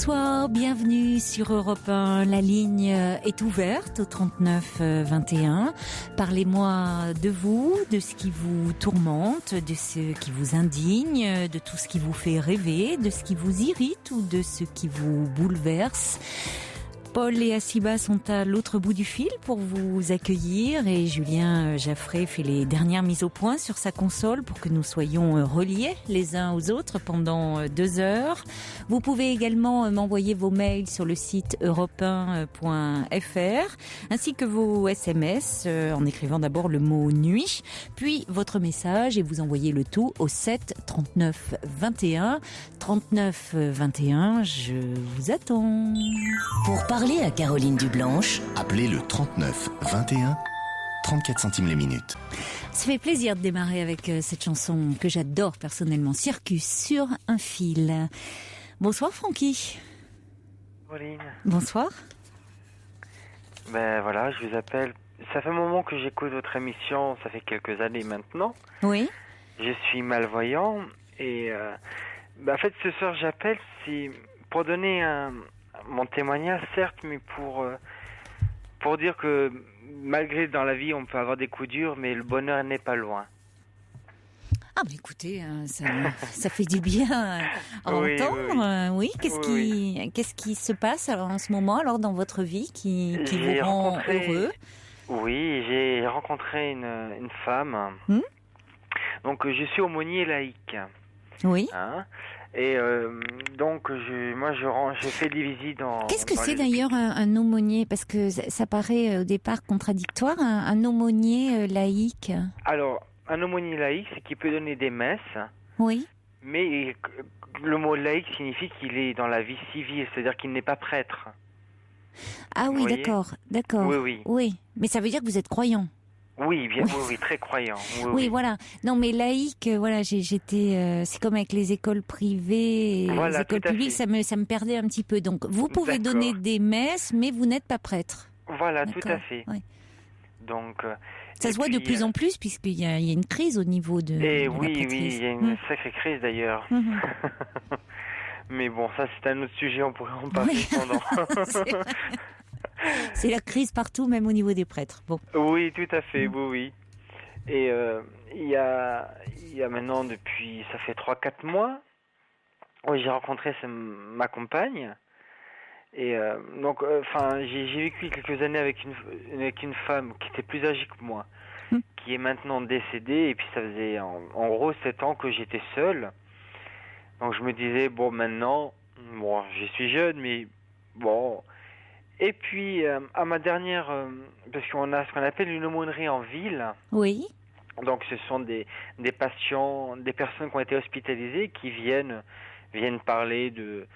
Bonsoir, bienvenue sur Europe 1. La ligne est ouverte au 39 21. Parlez-moi de vous, de ce qui vous tourmente, de ce qui vous indigne, de tout ce qui vous fait rêver, de ce qui vous irrite ou de ce qui vous bouleverse. Paul et Assiba sont à l'autre bout du fil pour vous accueillir et Julien Jaffré fait les dernières mises au point sur sa console pour que nous soyons reliés les uns aux autres pendant 2 heures. Vous pouvez également m'envoyer vos mails sur le site europe1.fr ainsi que vos SMS en écrivant d'abord le mot nuit, puis votre message et vous envoyez le tout au 7 39 21. 39 21, je vous attends. Pour parler à Caroline Dublanche, appelez le 39 21, 34 centimes les minutes. Ça fait plaisir de démarrer avec cette chanson que j'adore personnellement, Circus sur un fil. Bonsoir Francky. Pauline. Bonsoir. Ben voilà, je vous appelle. Ça fait un moment que j'écoute votre émission, ça fait quelques années maintenant. Oui. Je suis malvoyant et en fait ce soir j'appelle, c'est pour donner mon témoignage certes, mais pour dire que malgré dans la vie on peut avoir des coups durs, mais le bonheur n'est pas loin. Ah bah écoutez, ça fait du bien à Oui, entendre. Oui. Oui. Qu'est-ce qui se passe alors, en ce moment alors dans votre vie qui vous J'ai rend rencontré- heureux? Oui, j'ai rencontré une femme. Donc je suis aumônier laïque. Oui. Hein, et donc je fais des visites dans. Qu'est-ce que dans c'est les d'ailleurs un aumônier? Parce que ça paraît au départ contradictoire, un aumônier laïque. Alors, un aumônier laïque, c'est qu'il peut donner des messes, Oui. mais le mot laïque signifie qu'il est dans la vie civile, c'est-à-dire qu'il n'est pas prêtre. Ah Vous oui, voyez d'accord. Oui. Mais ça veut dire que vous êtes croyant. Oui, bien, oui, très croyant. Oui, voilà. Non, mais laïque, voilà, j'étais. C'est comme avec les écoles privées, et Voilà, les écoles tout à publiques, fait. ça me perdait un petit peu. Donc, vous pouvez D'accord. donner des messes, mais vous n'êtes pas prêtre. Voilà, tout D'accord. à fait. Ouais. Donc. Ça se voit de plus en plus, puisqu'il y a une crise au niveau de Et la oui, prêtrise. il y a une sacrée crise d'ailleurs. Mhm. Mais bon, ça c'est un autre sujet, on pourrait en parler Oui. pendant. C'est la crise partout, même au niveau des prêtres. Bon. Oui, tout à fait, oui. Et il y a maintenant ça fait 3-4 mois, oui, j'ai rencontré ma compagne. Et donc, j'ai vécu quelques années avec une femme qui était plus âgée que moi, qui est maintenant décédée. Et puis ça faisait en gros 7 ans que j'étais seul. Donc je me disais, bon, maintenant, je suis jeune, mais bon. Et puis, à ma dernière, parce qu'on a ce qu'on appelle une aumônerie en ville. Oui. Donc, ce sont des patients, des personnes qui ont été hospitalisées qui viennent parler de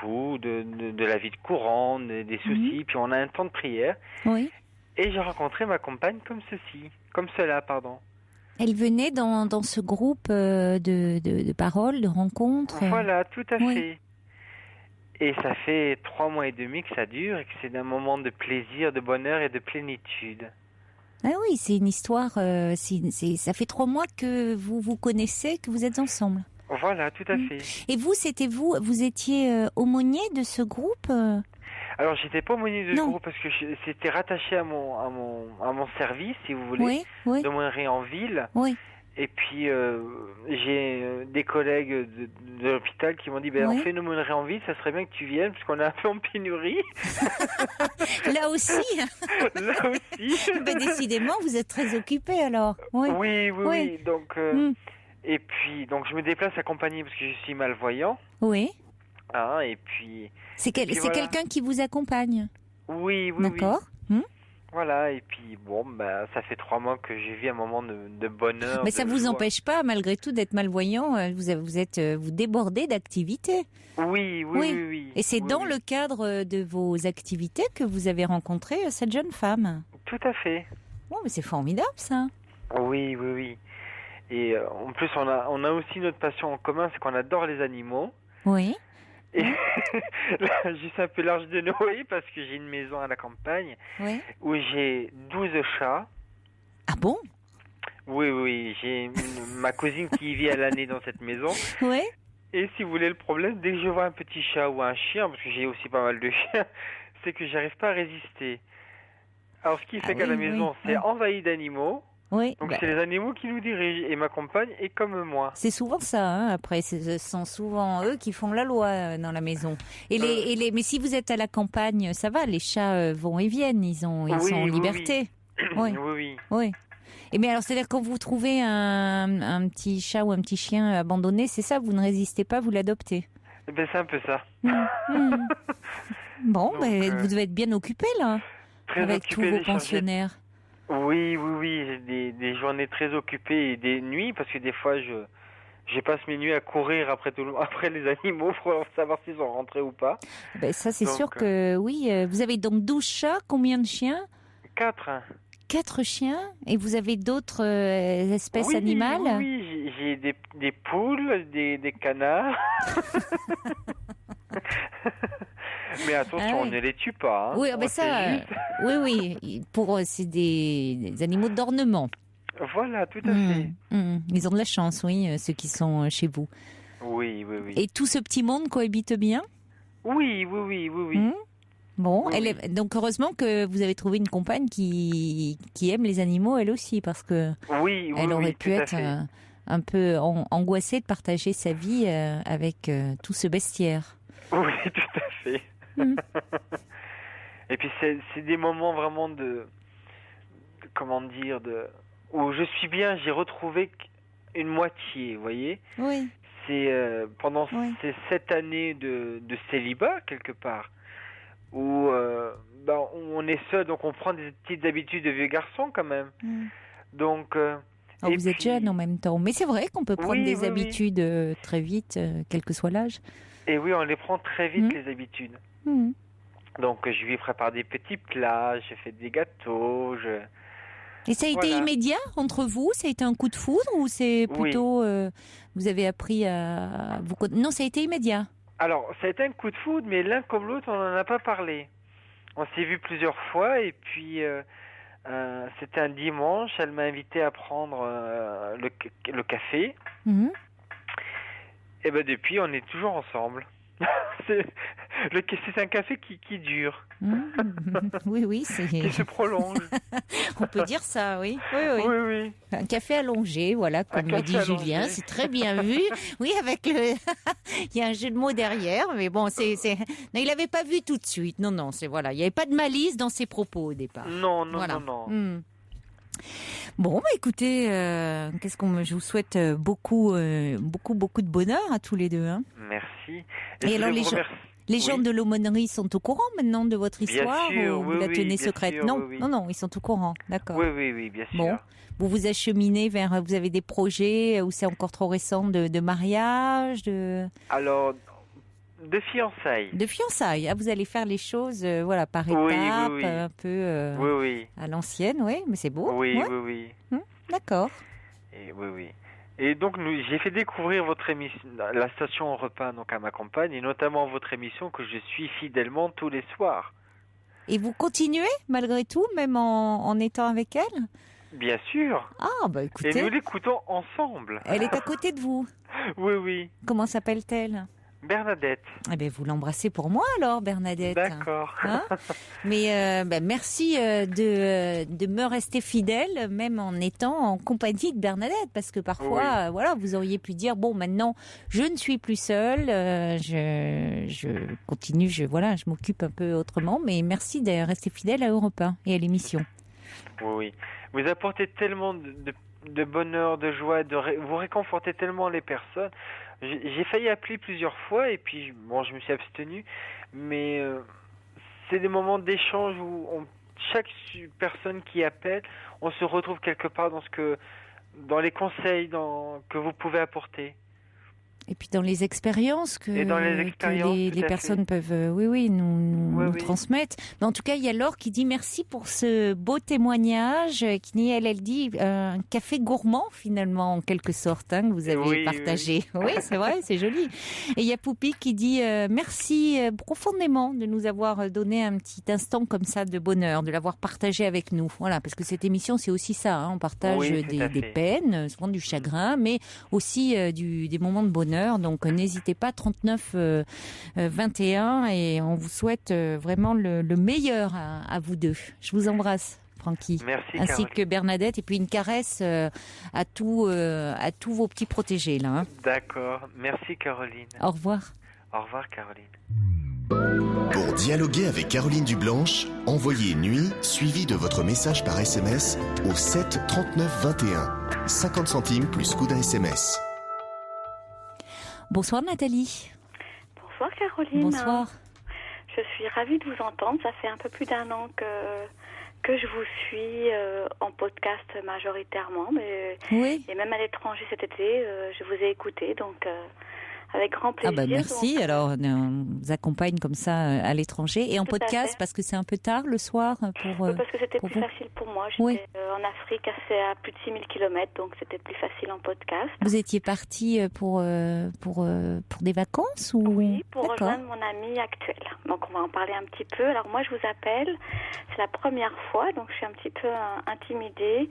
tout, de la vie de courant, des soucis. Puis on a un temps de prière. Oui. Et j'ai rencontré ma compagne comme cela, pardon. Elle venait dans ce groupe de paroles, de rencontres. Voilà, tout à Oui. fait. Et ça fait 3 mois et demi que ça dure et que c'est un moment de plaisir, de bonheur et de plénitude. Ah oui, c'est une histoire. Ça fait 3 mois que vous vous connaissez, que vous êtes ensemble. Voilà, tout à fait. Et vous étiez aumônier de ce groupe Alors, j'étais pas aumônier de ce Non. groupe parce que c'était rattaché à mon service, si vous voulez, Oui. d'aumônerie en ville. Oui. Et puis, j'ai des collègues de l'hôpital qui m'ont dit, on Oui. fait une aumônerie en ville, ça serait bien que tu viennes, parce qu'on est un peu en pénurie. Là aussi. Là aussi. Ben, décidément, vous êtes très occupé alors. Oui. Oui. Donc, Mm. et puis, donc, je me déplace accompagné parce que je suis malvoyant. Oui. Hein, et puis, C'est puis voilà. quelqu'un qui vous accompagne. Oui. D'accord. Voilà, et puis ça fait 3 mois que j'ai vu un moment de bonheur. Mais ça de vous joie. empêche pas, malgré tout, d'être malvoyant. Vous débordez d'activités. Oui. Et c'est Oui, dans oui. le cadre de vos activités que vous avez rencontré cette jeune femme. Tout à fait. Oh, mais c'est formidable ça. Oui. Et en plus, on a aussi notre passion en commun, c'est qu'on adore les animaux. Oui. Et là, je suis un peu large de Noé parce que j'ai une maison à la campagne Oui. où j'ai 12 chats. Ah bon? Oui, j'ai ma cousine qui vit à l'année dans cette maison. Oui. Et si vous voulez, le problème, dès que je vois un petit chat ou un chien, parce que j'ai aussi pas mal de chiens, c'est que j'arrive pas à résister. Alors, ce qui fait qu'à la maison, c'est envahi d'animaux. Oui. Donc, c'est les animaux qui nous dirigent. Et ma compagne est comme moi. C'est souvent ça, hein. Après, ce sont souvent eux qui font la loi dans la maison. Mais si vous êtes à la campagne, ça va, les chats vont et viennent, ils sont en liberté. Oui. Oui. Et mais alors, c'est-à-dire quand vous trouvez un petit chat ou un petit chien abandonné, c'est ça, vous ne résistez pas, vous l'adoptez. Eh ben, c'est un peu ça. Bon, Donc, vous devez être bien occupé là, avec tous vos pensionnaires. Oui, j'ai des journées très occupées et des nuits, parce que des fois, je passe mes nuits à courir après les animaux pour savoir s'ils sont rentrés ou pas. Ben, ça, c'est sûr que oui. Vous avez donc 12 chats, combien de chiens? 4. 4 chiens, et vous avez d'autres espèces animales? Oui, j'ai des poules, des canards. Mais attention, on ne les tue pas. Hein. Oui, mais ça, oui. C'est des animaux d'ornement. Voilà, tout à fait. Ils ont de la chance, oui, ceux qui sont chez vous. Oui. Et tout ce petit monde cohabite bien? Oui. Bon, Oui. donc heureusement que vous avez trouvé une compagne qui aime les animaux, elle aussi, parce que elle aurait pu être un peu angoissée de partager sa vie avec tout ce bestiaire. Oui, tout à fait. Et puis c'est des moments vraiment où je suis bien, j'ai retrouvé une moitié, vous voyez. Oui. C'est pendant ces 7 années de célibat quelque part, où on est seul, donc on prend des petites habitudes de vieux garçon quand même. Donc vous êtes jeune en même temps, mais c'est vrai qu'on peut prendre des habitudes très vite, quel que soit l'âge. Et oui, on les prend très vite les habitudes. Donc je lui prépare des petits plats, je fais des gâteaux. Et ça a été immédiat entre vous? Ça a été un coup de foudre ou c'est plutôt vous avez appris à vous... Non, ça a été immédiat. Alors, ça a été un coup de foudre, mais l'un comme l'autre, on n'en a pas parlé. On s'est vu plusieurs fois et puis c'était un dimanche, elle m'a invité à prendre le café. Et ben depuis, on est toujours ensemble. C'est un café qui dure. Oui, qui se prolonge. On peut dire ça, oui. Oui. Un café allongé, voilà, comme me dit Julien, c'est très bien vu. Oui, avec il y a un jeu de mots derrière, mais bon, non, il l'avait pas vu tout de suite. Non, il y avait pas de malice dans ses propos au départ. Non. Bon, écoutez, je vous souhaite beaucoup de bonheur à tous les deux. Hein. Merci. Et alors les gens de l'aumônerie sont au courant maintenant de votre histoire? Bien sûr, ou vous la tenez secrète? Sûr, non, ils sont au courant, d'accord. Oui, bien sûr. Bon, vous vous acheminez vous avez des projets où c'est encore trop récent de mariage, Alors, de fiançailles. De fiançailles, vous allez faire les choses par étapes, un peu à l'ancienne, mais c'est beau. Oui. D'accord. Et oui. Et donc, j'ai fait découvrir votre émission, la station Europe 1, donc à ma compagne, et notamment votre émission que je suis fidèlement tous les soirs. Et vous continuez, malgré tout, même en étant avec elle? Bien sûr. Ah, écoutez. Et nous l'écoutons ensemble. Elle est à côté de vous? Oui. Comment s'appelle-t-elle? Bernadette. Eh bien, vous l'embrassez pour moi alors, Bernadette. D'accord. Hein? Mais merci de me rester fidèle, même en étant en compagnie de Bernadette, parce que parfois, vous auriez pu dire maintenant, je ne suis plus seule, je continue, je m'occupe un peu autrement, mais merci de rester fidèle à Europe 1 et à l'émission. Oui. Vous apportez tellement de bonheur, de joie, vous réconfortez tellement les personnes. J'ai failli appeler plusieurs fois et puis je me suis abstenu, mais c'est des moments d'échange où chaque personne qui appelle, on se retrouve quelque part dans les conseils que vous pouvez apporter. Et puis dans les expériences que les personnes peuvent nous transmettre. Mais en tout cas, il y a Laure qui dit merci pour ce beau témoignage. Qui dit, elle dit un café gourmand finalement en quelque sorte que vous avez partagé. Oui, c'est vrai, c'est joli. Et il y a Poupi qui dit merci profondément de nous avoir donné un petit instant comme ça de bonheur, de l'avoir partagé avec nous. Voilà, parce que cette émission c'est aussi ça. On partage des peines, souvent du chagrin, mais aussi des moments de bonheur. bonheur. Donc n'hésitez pas, 39 21, et on vous souhaite vraiment le meilleur à vous deux. Je vous embrasse, Francky. Merci, ainsi Caroline. que Bernadette, et puis une caresse à tous vos petits protégés là. Hein. D'accord. Merci, Caroline. Au revoir. Au revoir, Caroline. Pour dialoguer avec Caroline Dublanche, envoyez nuit suivi de votre message par SMS au 7 39 21. 50 centimes plus coût d'un SMS. Bonsoir Nathalie. Bonsoir Caroline. Bonsoir. Je suis ravie de vous entendre. Ça fait un peu plus d'1 an que je vous suis en podcast majoritairement, Oui. et même à l'étranger cet été, je vous ai écouté, donc avec grand plaisir. Ah bah merci, donc, alors on vous accompagne comme ça à l'étranger et en Tout à podcast fait. parce que c'est un peu tard le soir pour... parce que c'était pour plus vous. facile pour moi. J'étais Oui. en Afrique à plus de 6000 km, donc c'était plus facile en podcast. Vous étiez partie pour des vacances ou... Oui, pour D'accord. rejoindre mon ami actuel. Donc on va en parler un petit peu. Alors moi je vous appelle, c'est la première fois, donc je suis un petit peu intimidée.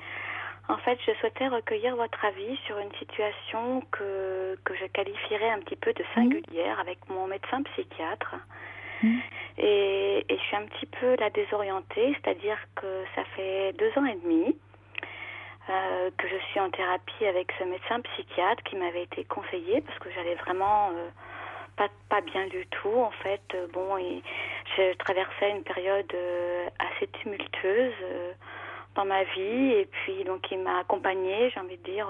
En fait, je souhaitais recueillir votre avis sur une situation que je qualifierais un petit peu de singulière avec mon médecin psychiatre. Et je suis un petit peu la désorientée, c'est-à-dire que ça fait 2 ans et demi que je suis en thérapie avec ce médecin psychiatre qui m'avait été conseillé parce que j'allais vraiment pas bien du tout. En fait, et je traversais une période assez tumultueuse dans ma vie, et puis donc il m'a accompagnée, j'ai envie de dire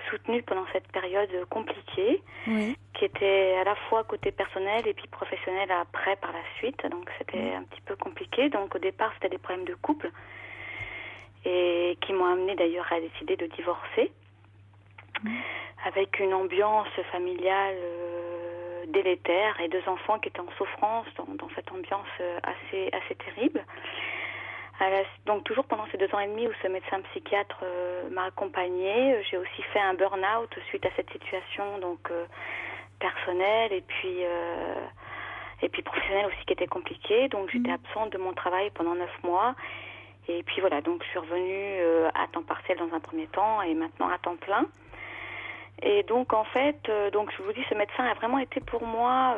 soutenue pendant cette période compliquée, Oui. qui était à la fois côté personnel et puis professionnel après par la suite. Donc c'était un petit peu compliqué. Donc au départ c'était des problèmes de couple et qui m'ont amené d'ailleurs à décider de divorcer, avec une ambiance familiale délétère et 2 enfants qui étaient en souffrance dans cette ambiance assez terrible. Donc toujours pendant ces 2 ans et demi où ce médecin psychiatre m'a accompagnée, j'ai aussi fait un burn-out suite à cette situation, donc personnelle et puis professionnelle aussi qui était compliquée. Donc j'étais absente de mon travail pendant 9 mois. Et puis voilà, donc je suis revenue à temps partiel dans un premier temps et maintenant à temps plein. Et donc en fait, donc je vous dis, ce médecin a vraiment été pour moi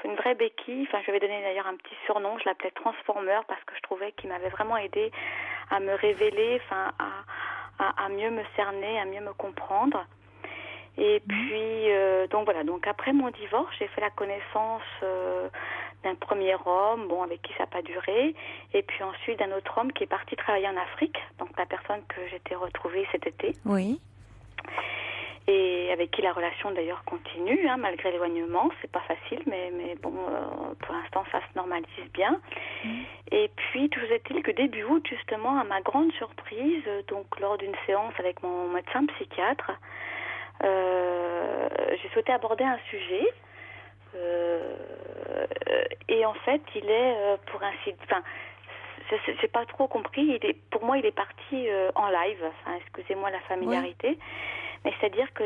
une vraie béquille. Enfin, je lui avais donné d'ailleurs un petit surnom, je l'appelais Transformer parce que je trouvais qu'il m'avait vraiment aidé à me révéler, enfin à mieux me cerner, à mieux me comprendre. Et puis donc voilà, donc après mon divorce, j'ai fait la connaissance d'un premier homme, avec qui ça n'a pas duré, et puis ensuite d'un autre homme qui est parti travailler en Afrique, donc la personne que j'étais retrouvée cet été. Oui. Et avec qui la relation d'ailleurs continue, malgré l'éloignement. C'est pas facile, mais bon, pour l'instant ça se normalise bien. Et puis toujours est-il que début août, justement, à ma grande surprise, donc lors d'une séance avec mon médecin psychiatre, j'ai souhaité aborder un sujet. Et en fait, il est pour ainsi, enfin, j'ai pas trop compris. Pour moi, il est parti en live. Enfin, excusez-moi la familiarité. Ouais. Mais c'est-à-dire que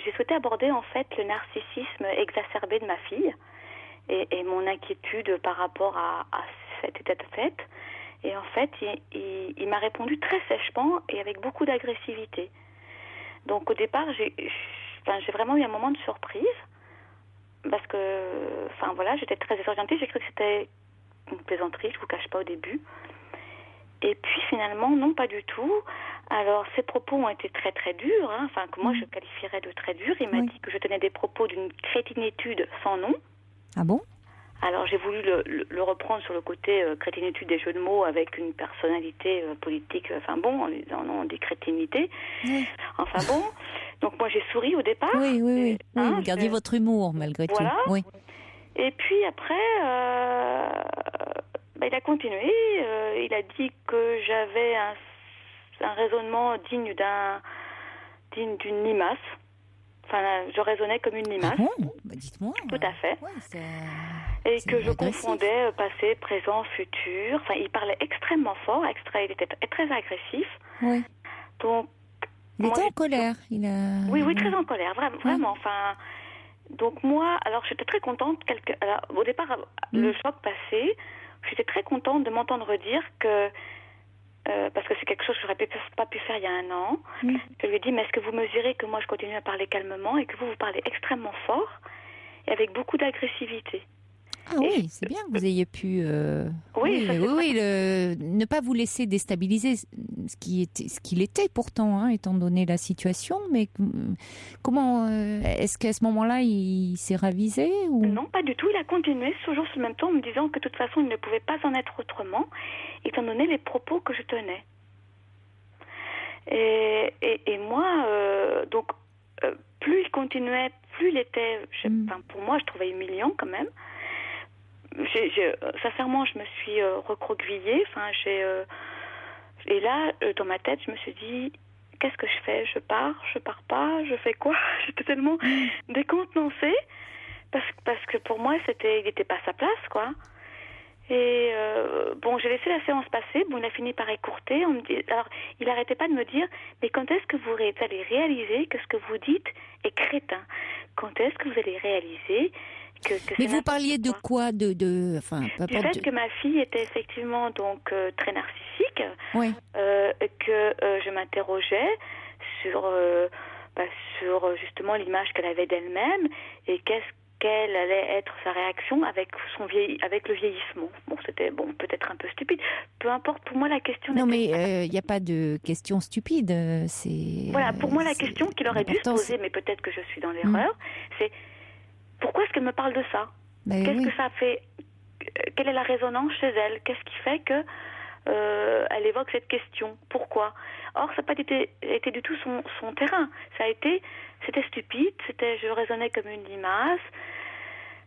j'ai souhaité aborder en fait le narcissisme exacerbé de ma fille et mon inquiétude par rapport à cet état-de-fait. Et en fait, il m'a répondu très sèchement et avec beaucoup d'agressivité. Donc au départ, j'ai vraiment eu un moment de surprise parce que, enfin voilà, j'étais très désorientée. J'ai cru que c'était une plaisanterie, je vous cache pas au début. Et puis finalement, non, pas du tout. Alors, ses propos ont été très très durs, que moi je qualifierais de très durs. Il m'a dit que je tenais des propos d'une crétinitude sans nom. Ah bon ? Alors j'ai voulu le reprendre sur le côté crétinitude des jeux de mots avec une personnalité politique, en lui disant non, des crétinités. Oui. Donc moi j'ai souri au départ. Oui, vous gardiez votre humour malgré tout. Oui. Et puis après, il a continué, il a dit que j'avais un raisonnement digne d'une limace. Enfin, je raisonnais comme une limace. Ah bon ? Dites-moi. Tout à fait. Ouais, et que je confondais passé, présent, futur. Enfin, il parlait extrêmement fort, il était très agressif. Oui. Donc, il était en colère. Oui, très en colère, vraiment. Enfin, donc moi, alors j'étais très contente. Alors, au départ, le choc passé, j'étais très contente de m'entendre dire que parce que c'est quelque chose que j'aurais pas pu faire il y a un an. Je lui ai dit, mais est-ce que vous mesurez que moi je continue à parler calmement et que vous parlez extrêmement fort et avec beaucoup d'agressivité? Ah oui, c'est bien que vous ayez pu ne pas vous laisser déstabiliser, ce qu'il était pourtant, hein, étant donné la situation. Mais comment est-ce qu'à ce moment-là, il s'est ravisé ou... Non, pas du tout. Il a continué toujours sur le même ton, en me disant que de toute façon, il ne pouvait pas en être autrement, étant donné les propos que je tenais. Et moi, plus il continuait, plus il était... pour moi, je trouvais humiliant quand même. Sincèrement, je me suis recroquevillée. Et là, dans ma tête, je me suis dit, qu'est-ce que je fais? Je pars pas, je fais quoi? J'étais tellement décontenancée parce que pour moi, il n'était pas à sa place, quoi. Et j'ai laissé la séance passer. Bon, il a fini par écourter. Alors, il n'arrêtait pas de me dire, mais quand est-ce que vous allez réaliser que ce que vous dites est crétin? Quand est-ce que vous allez réaliser que mais vous parliez de quoi? Du fait que ma fille était effectivement donc très narcissique, oui. Que je m'interrogeais sur justement l'image qu'elle avait d'elle-même et quelle allait être sa réaction avec le vieillissement. Bon, c'était peut-être un peu stupide. Peu importe, pour moi la question... Non, mais il n'y a pas de question stupide. Voilà, pour moi la question qu'il aurait dû se poser, mais peut-être que je suis dans l'erreur, c'est pourquoi est-ce qu'elle me parle de ça? Que ça fait? Quelle est la résonance chez elle? Qu'est-ce qui fait que elle évoque cette question? Pourquoi? Or, ça n'a pas été du tout son terrain. C'était stupide, je raisonnais comme une limace.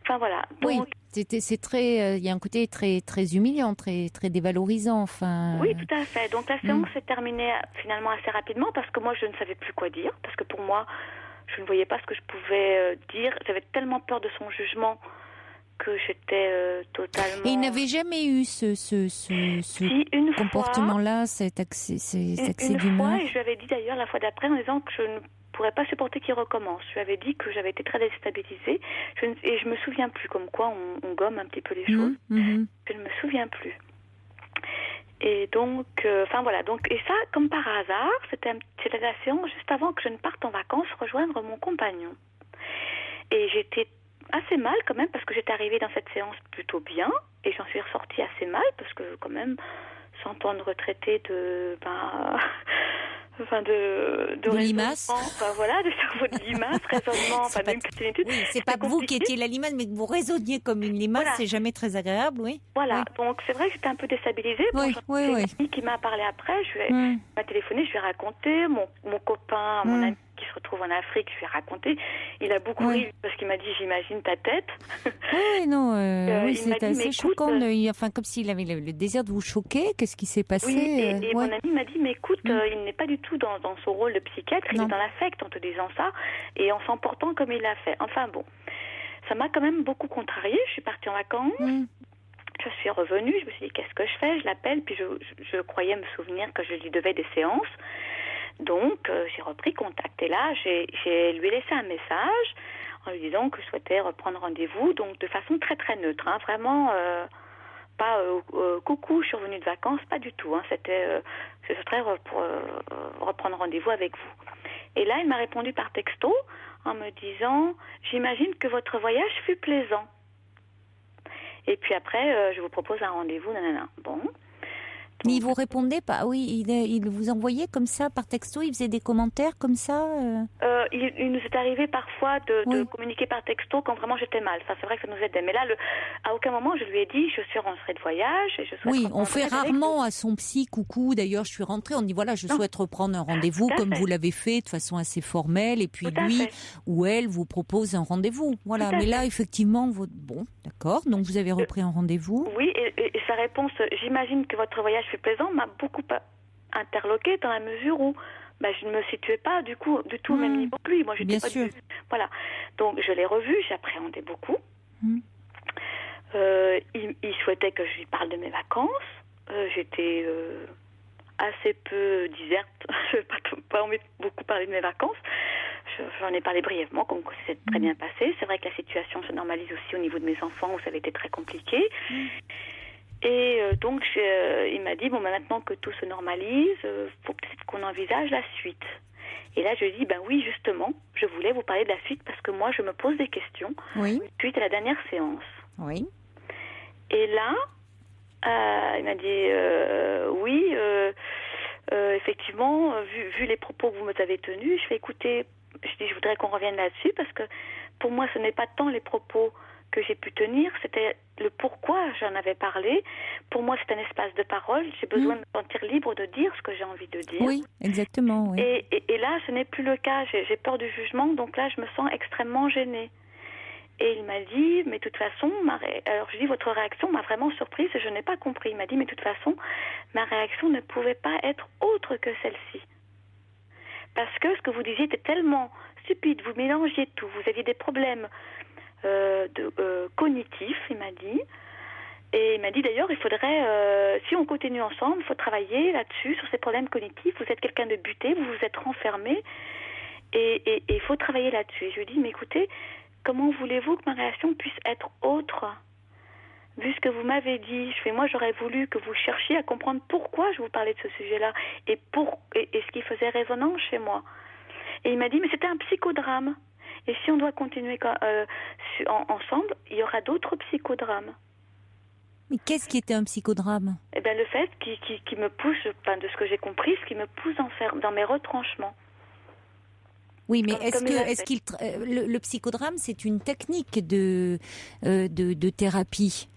Enfin voilà. Donc, oui, c'est très. Il y a un côté très très humiliant, très très dévalorisant. Enfin. Oui, tout à fait. Donc la séance s'est terminée finalement assez rapidement parce que moi je ne savais plus quoi dire, parce que pour moi je ne voyais pas ce que je pouvais dire. J'avais tellement peur de son jugement que j'étais totalement... Et il n'avait jamais eu ce comportement-là, cet accès d'humeur? Une fois, et je lui avais dit d'ailleurs la fois d'après en disant que je ne pourrais pas supporter qu'il recommence. Je lui avais dit que j'avais été très déstabilisée et je me souviens plus, comme quoi on gomme un petit peu les choses. Je ne me souviens plus. Et donc, voilà. Donc, et ça, comme par hasard, c'était la séance juste avant que je ne parte en vacances rejoindre mon compagnon. Et j'étais assez mal quand même parce que j'étais arrivée dans cette séance plutôt bien et j'en suis ressortie assez mal parce que quand même 100 ans de retraité de limace, de cerveau de limace, raisonnement, d'une continuité. Oui, c'est pas vous qui étiez la limace, mais que vous raisonniez comme une limace, c'est jamais très agréable, oui. Voilà, donc c'est vrai que j'étais un peu déstabilisée. Une amie qui m'a parlé après, m'a téléphoné, je lui ai raconté, mon copain, mon ami qui se retrouve en Afrique, je lui ai raconté. Il a beaucoup ri parce qu'il m'a dit, j'imagine ta tête. C'est assez choquant. Comme s'il avait le désir de vous choquer. Qu'est-ce qui s'est passé? Oui, et mon ami m'a dit, mais écoute, il n'est pas du tout dans son rôle de psychiatre, il est dans l'affect en te disant ça et en s'emportant comme il l'a fait. Enfin bon, ça m'a quand même beaucoup contrariée. Je suis partie en vacances. Je suis revenue, je me suis dit, qu'est-ce que je fais? Je l'appelle, puis je croyais me souvenir que je lui devais des séances. Donc, j'ai repris contact. Et là, je lui ai laissé un message en lui disant que je souhaitais reprendre rendez-vous, donc de façon très très neutre, hein, vraiment pas coucou, je suis revenue de vacances, pas du tout. Hein, c'était je souhaiterais reprendre rendez-vous avec vous. Et là, il m'a répondu par texto en me disant, j'imagine que votre voyage fut plaisant. Et puis après, je vous propose un rendez-vous, nanana. Bon. Mais il vous répondait pas? Oui, il vous envoyait comme ça par texto, il faisait des commentaires comme ça Il nous est arrivé parfois de communiquer par texto quand vraiment j'étais mal. Ça, c'est vrai que ça nous aidait. Mais là, à aucun moment, je lui ai dit, je suis rentrée de voyage et je souhaite... Oui, on fait rarement à son psy, coucou, d'ailleurs, je suis rentrée, on dit, voilà, je souhaite reprendre un rendez-vous comme vous l'avez fait, de façon assez formelle, et puis lui ou elle vous propose un rendez-vous. Voilà, mais là, effectivement, bon, d'accord, donc vous avez repris un rendez-vous. Oui, et sa réponse, j'imagine que votre voyage fut plaisant, m'a beaucoup interloquée dans la mesure où je ne me situais pas du tout au même niveau que lui. Moi, j'étais bien pas sûr. Voilà. Donc, je l'ai revu, j'appréhendais beaucoup. Il souhaitait que je lui parle de mes vacances. J'étais assez peu diserte. Je n'ai pas envie de beaucoup parler de mes vacances. J'en ai parlé brièvement, comme ça s'est très bien passé. C'est vrai que la situation se normalise aussi au niveau de mes enfants, où ça avait été très compliqué. Et donc, il m'a dit, bon, ben, maintenant que tout se normalise, faut peut-être qu'on envisage la suite. Et là, je lui dis, ben oui, justement, je voulais vous parler de la suite parce que moi, je me pose des questions suite à la dernière séance. Oui. Et là, il m'a dit, oui, effectivement, vu les propos que vous me avez tenus, je fais écouter, je voudrais qu'on revienne là-dessus parce que pour moi, ce n'est pas tant les propos que j'ai pu tenir, c'était le pourquoi j'en avais parlé. Pour moi, c'est un espace de parole. J'ai besoin de me sentir libre de dire ce que j'ai envie de dire. Oui, exactement. Oui. Et là, ce n'est plus le cas. J'ai peur du jugement, donc là, je me sens extrêmement gênée. Et il m'a dit, mais de toute façon, alors je dis, votre réaction m'a vraiment surprise et je n'ai pas compris. Il m'a dit, mais de toute façon, ma réaction ne pouvait pas être autre que celle-ci. Parce que ce que vous disiez était tellement stupide, vous mélangiez tout, vous aviez des problèmes cognitifs, il m'a dit. Et il m'a dit d'ailleurs, il faudrait, si on continue ensemble, il faut travailler là-dessus, sur ces problèmes cognitifs. Vous êtes quelqu'un de buté, vous vous êtes renfermé, et il faut travailler là-dessus. Et je lui dis, mais écoutez, comment voulez-vous que ma réaction puisse être autre ? Vu ce que vous m'avez dit, moi j'aurais voulu que vous cherchiez à comprendre pourquoi je vous parlais de ce sujet-là, et ce qui faisait résonance chez moi. Et il m'a dit, mais c'était un psychodrame. Et si on doit continuer ensemble, il y aura d'autres psychodrames. Mais qu'est-ce qui était un psychodrame ? Eh bien, le fait qui me pousse, enfin, de ce que j'ai compris, ce qui me pousse dans mes retranchements. Oui, mais le psychodrame, c'est une technique de thérapie.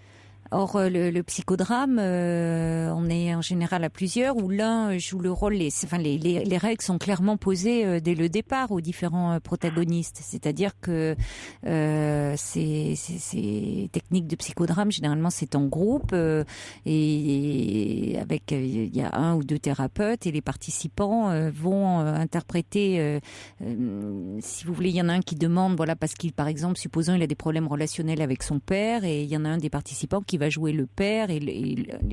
Or, le psychodrame, on est en général à plusieurs, où l'un joue le rôle. Les règles sont clairement posées dès le départ aux différents protagonistes. C'est-à-dire que ces techniques de psychodrame, généralement, c'est en groupe et avec il y a un ou deux thérapeutes et les participants vont interpréter. Si vous voulez, il y en a un qui demande, voilà, parce qu'il, par exemple, supposons il a des problèmes relationnels avec son père, et il y en a un des participants qui va jouer le père et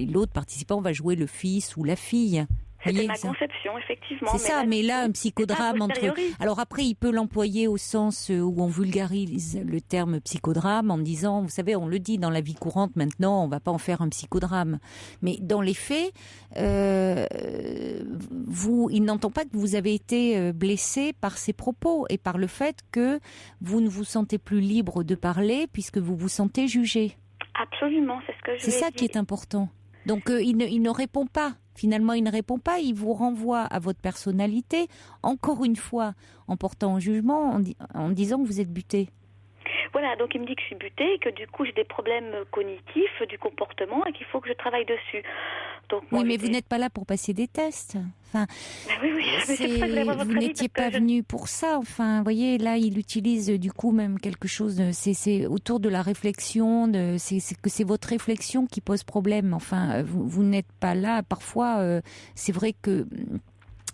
l'autre participant va jouer le fils ou la fille. C'était ma conception, effectivement. C'est ça, mais là, un psychodrame entre... Alors après, il peut l'employer au sens où on vulgarise le terme psychodrame en disant, vous savez, on le dit dans la vie courante maintenant, on ne va pas en faire un psychodrame. Mais dans les faits, il n'entend pas que vous avez été blessé par ces propos et par le fait que vous ne vous sentez plus libre de parler puisque vous vous sentez jugé. Absolument, c'est ce que je C'est ça qui est important. Donc il ne répond pas. Finalement, il ne répond pas. Il vous renvoie à votre personnalité, encore une fois, en portant en jugement, en disant que vous êtes buté. Voilà, donc il me dit que je suis butée, que du coup j'ai des problèmes cognitifs, du comportement, et qu'il faut que je travaille dessus. Donc, moi, oui, mais vous n'êtes pas là pour passer des tests. Enfin, oui, vous n'étiez pas venu pour ça. Enfin, vous voyez, là, il utilise du coup même quelque chose. C'est autour de la réflexion. C'est votre réflexion qui pose problème. Enfin, vous n'êtes pas là. Parfois, c'est vrai que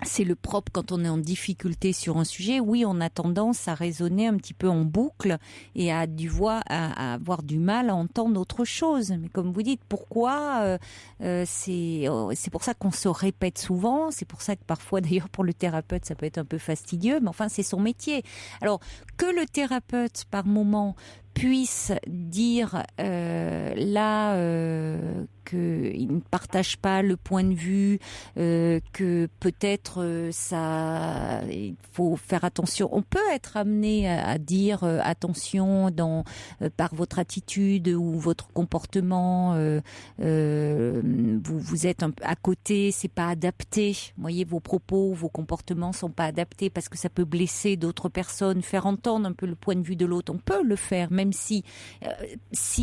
c'est le propre quand on est en difficulté sur un sujet. Oui, on a tendance à raisonner un petit peu en boucle et à avoir du mal à entendre autre chose. Mais comme vous dites, pourquoi c'est pour ça qu'on se répète souvent. C'est pour ça que parfois, d'ailleurs, pour le thérapeute, ça peut être un peu fastidieux. Mais enfin, c'est son métier. Alors, que le thérapeute, par moment, puisse dire qu'il ne partage pas le point de vue, que peut-être il faut faire attention. On peut être amené à dire attention par votre attitude ou votre comportement. Vous êtes à côté, c'est pas adapté. Vous voyez, vos propos, vos comportements sont pas adaptés parce que ça peut blesser d'autres personnes. Faire entendre un peu le point de vue de l'autre, on peut le faire, même si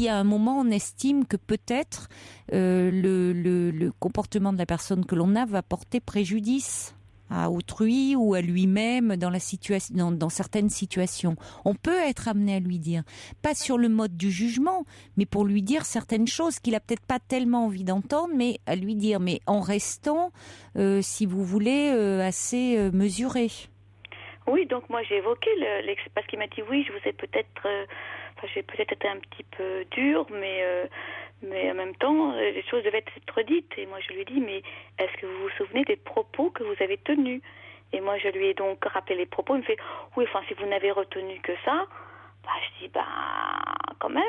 à un moment on estime que peut-être le comportement de la personne que l'on a va porter préjudice à autrui ou à lui-même dans certaines situations. On peut être amené à lui dire, pas sur le mode du jugement, mais pour lui dire certaines choses qu'il a peut-être pas tellement envie d'entendre, mais à lui dire, mais en restant, si vous voulez, assez mesuré. Oui, donc moi j'ai évoqué parce qu'il m'a dit oui, j'ai peut-être été un petit peu dure, mais en même temps, les choses devaient être dites. Et moi, je lui ai dit, mais est-ce que vous vous souvenez des propos que vous avez tenus ? Et moi, je lui ai donc rappelé les propos. Il me fait, oui, enfin, si vous n'avez retenu que ça, Je dis, quand même.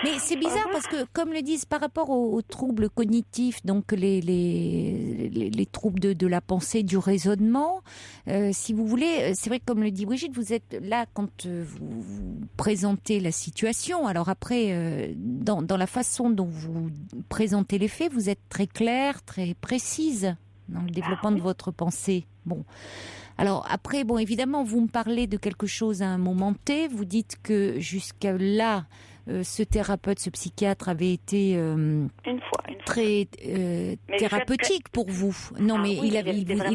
Mais c'est bizarre parce que, comme le disent, par rapport aux troubles cognitifs, donc les troubles de la pensée, du raisonnement, si vous voulez, c'est vrai que comme le dit Brigitte, vous êtes là quand vous présentez la situation. Alors après, dans la façon dont vous présentez les faits, vous êtes très claire, très précise dans le développement de votre pensée. Bon. Alors après, bon, évidemment, vous me parlez de quelque chose à un moment T. Vous dites que jusqu'à là, ce thérapeute, ce psychiatre avait été une fois. très thérapeutique pour vous. Non, mais oui, il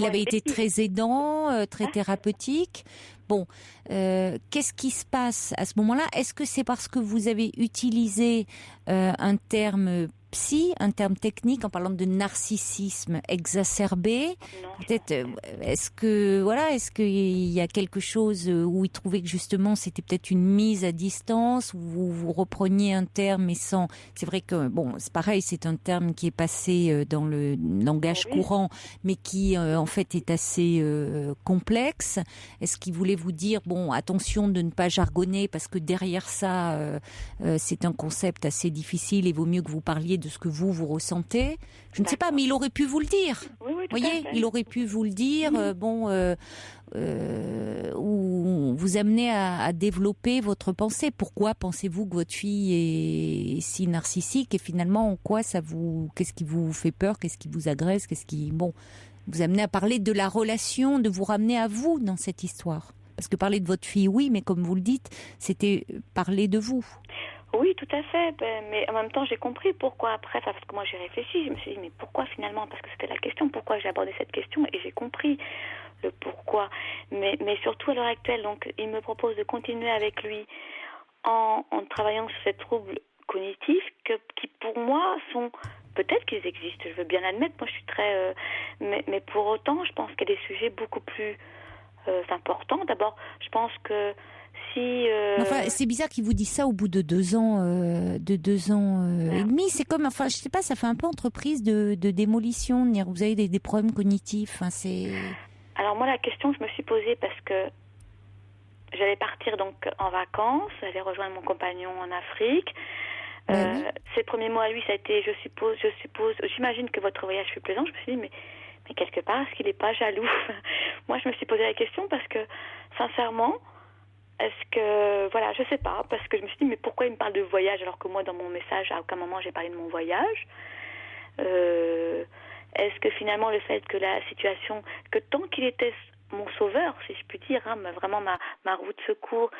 avait été très aidant, très thérapeutique. Bon, qu'est-ce qui se passe à ce moment-là? Est-ce que c'est parce que vous avez utilisé un terme psy, un terme technique, en parlant de narcissisme exacerbé? Non. Peut-être, est-ce qu'il y a quelque chose où il trouvait que justement c'était peut-être une mise à distance, où vous repreniez un terme mais sans... C'est vrai que, bon, c'est pareil, c'est un terme qui est passé dans le langage courant, mais qui en fait est assez complexe. Est-ce qu'il voulait vous dire, bon, attention de ne pas jargonner, parce que derrière ça, c'est un concept assez difficile, et vaut mieux que vous parliez de ce que vous ressentez. Je ne sais pas, mais il aurait pu vous le dire. Oui, Vous voyez, il aurait pu vous le dire, ou vous amener à développer votre pensée. Pourquoi pensez-vous que votre fille est si narcissique, et finalement, en quoi qu'est-ce qui vous fait peur, qu'est-ce qui vous agresse, vous amenez à parler de la relation, de vous ramener à vous dans cette histoire. Parce que parler de votre fille, oui, mais comme vous le dites, c'était parler de vous. Oui, tout à fait. Mais en même temps, j'ai compris pourquoi après. Parce que moi, j'ai réfléchi. Je me suis dit, mais pourquoi finalement? Parce que c'était la question. Pourquoi j'ai abordé cette question? Et j'ai compris le pourquoi. Mais surtout à l'heure actuelle, donc, il me propose de continuer avec lui en travaillant sur ces troubles cognitifs qui, pour moi, sont... Peut-être qu'ils existent, je veux bien l'admettre. Moi, je suis très... mais pour autant, je pense qu'il y a des sujets beaucoup plus importants. D'abord, je pense que si... Enfin, c'est bizarre qu'il vous dise ça au bout de 2 ans, et demi. C'est comme, enfin, je sais pas, ça fait un peu entreprise de démolition. Vous avez des problèmes cognitifs. Enfin, c'est... Alors moi, la question, je me suis posée parce que j'allais partir donc en vacances, j'allais rejoindre mon compagnon en Afrique. Oui. Ces premiers mois, lui, ça a été, je suppose, j'imagine que votre voyage fut plaisant. Je me suis dit, mais quelque part, est-ce qu'il n'est pas jaloux? Moi, je me suis posé la question parce que, sincèrement, est-ce que, voilà, je sais pas, parce que je me suis dit, mais pourquoi il me parle de voyage alors que moi, dans mon message, à aucun moment, j'ai parlé de mon voyage? Est-ce que finalement, le fait que la situation, que tant qu'il était mon sauveur, si je puis dire, vraiment ma roue de secours,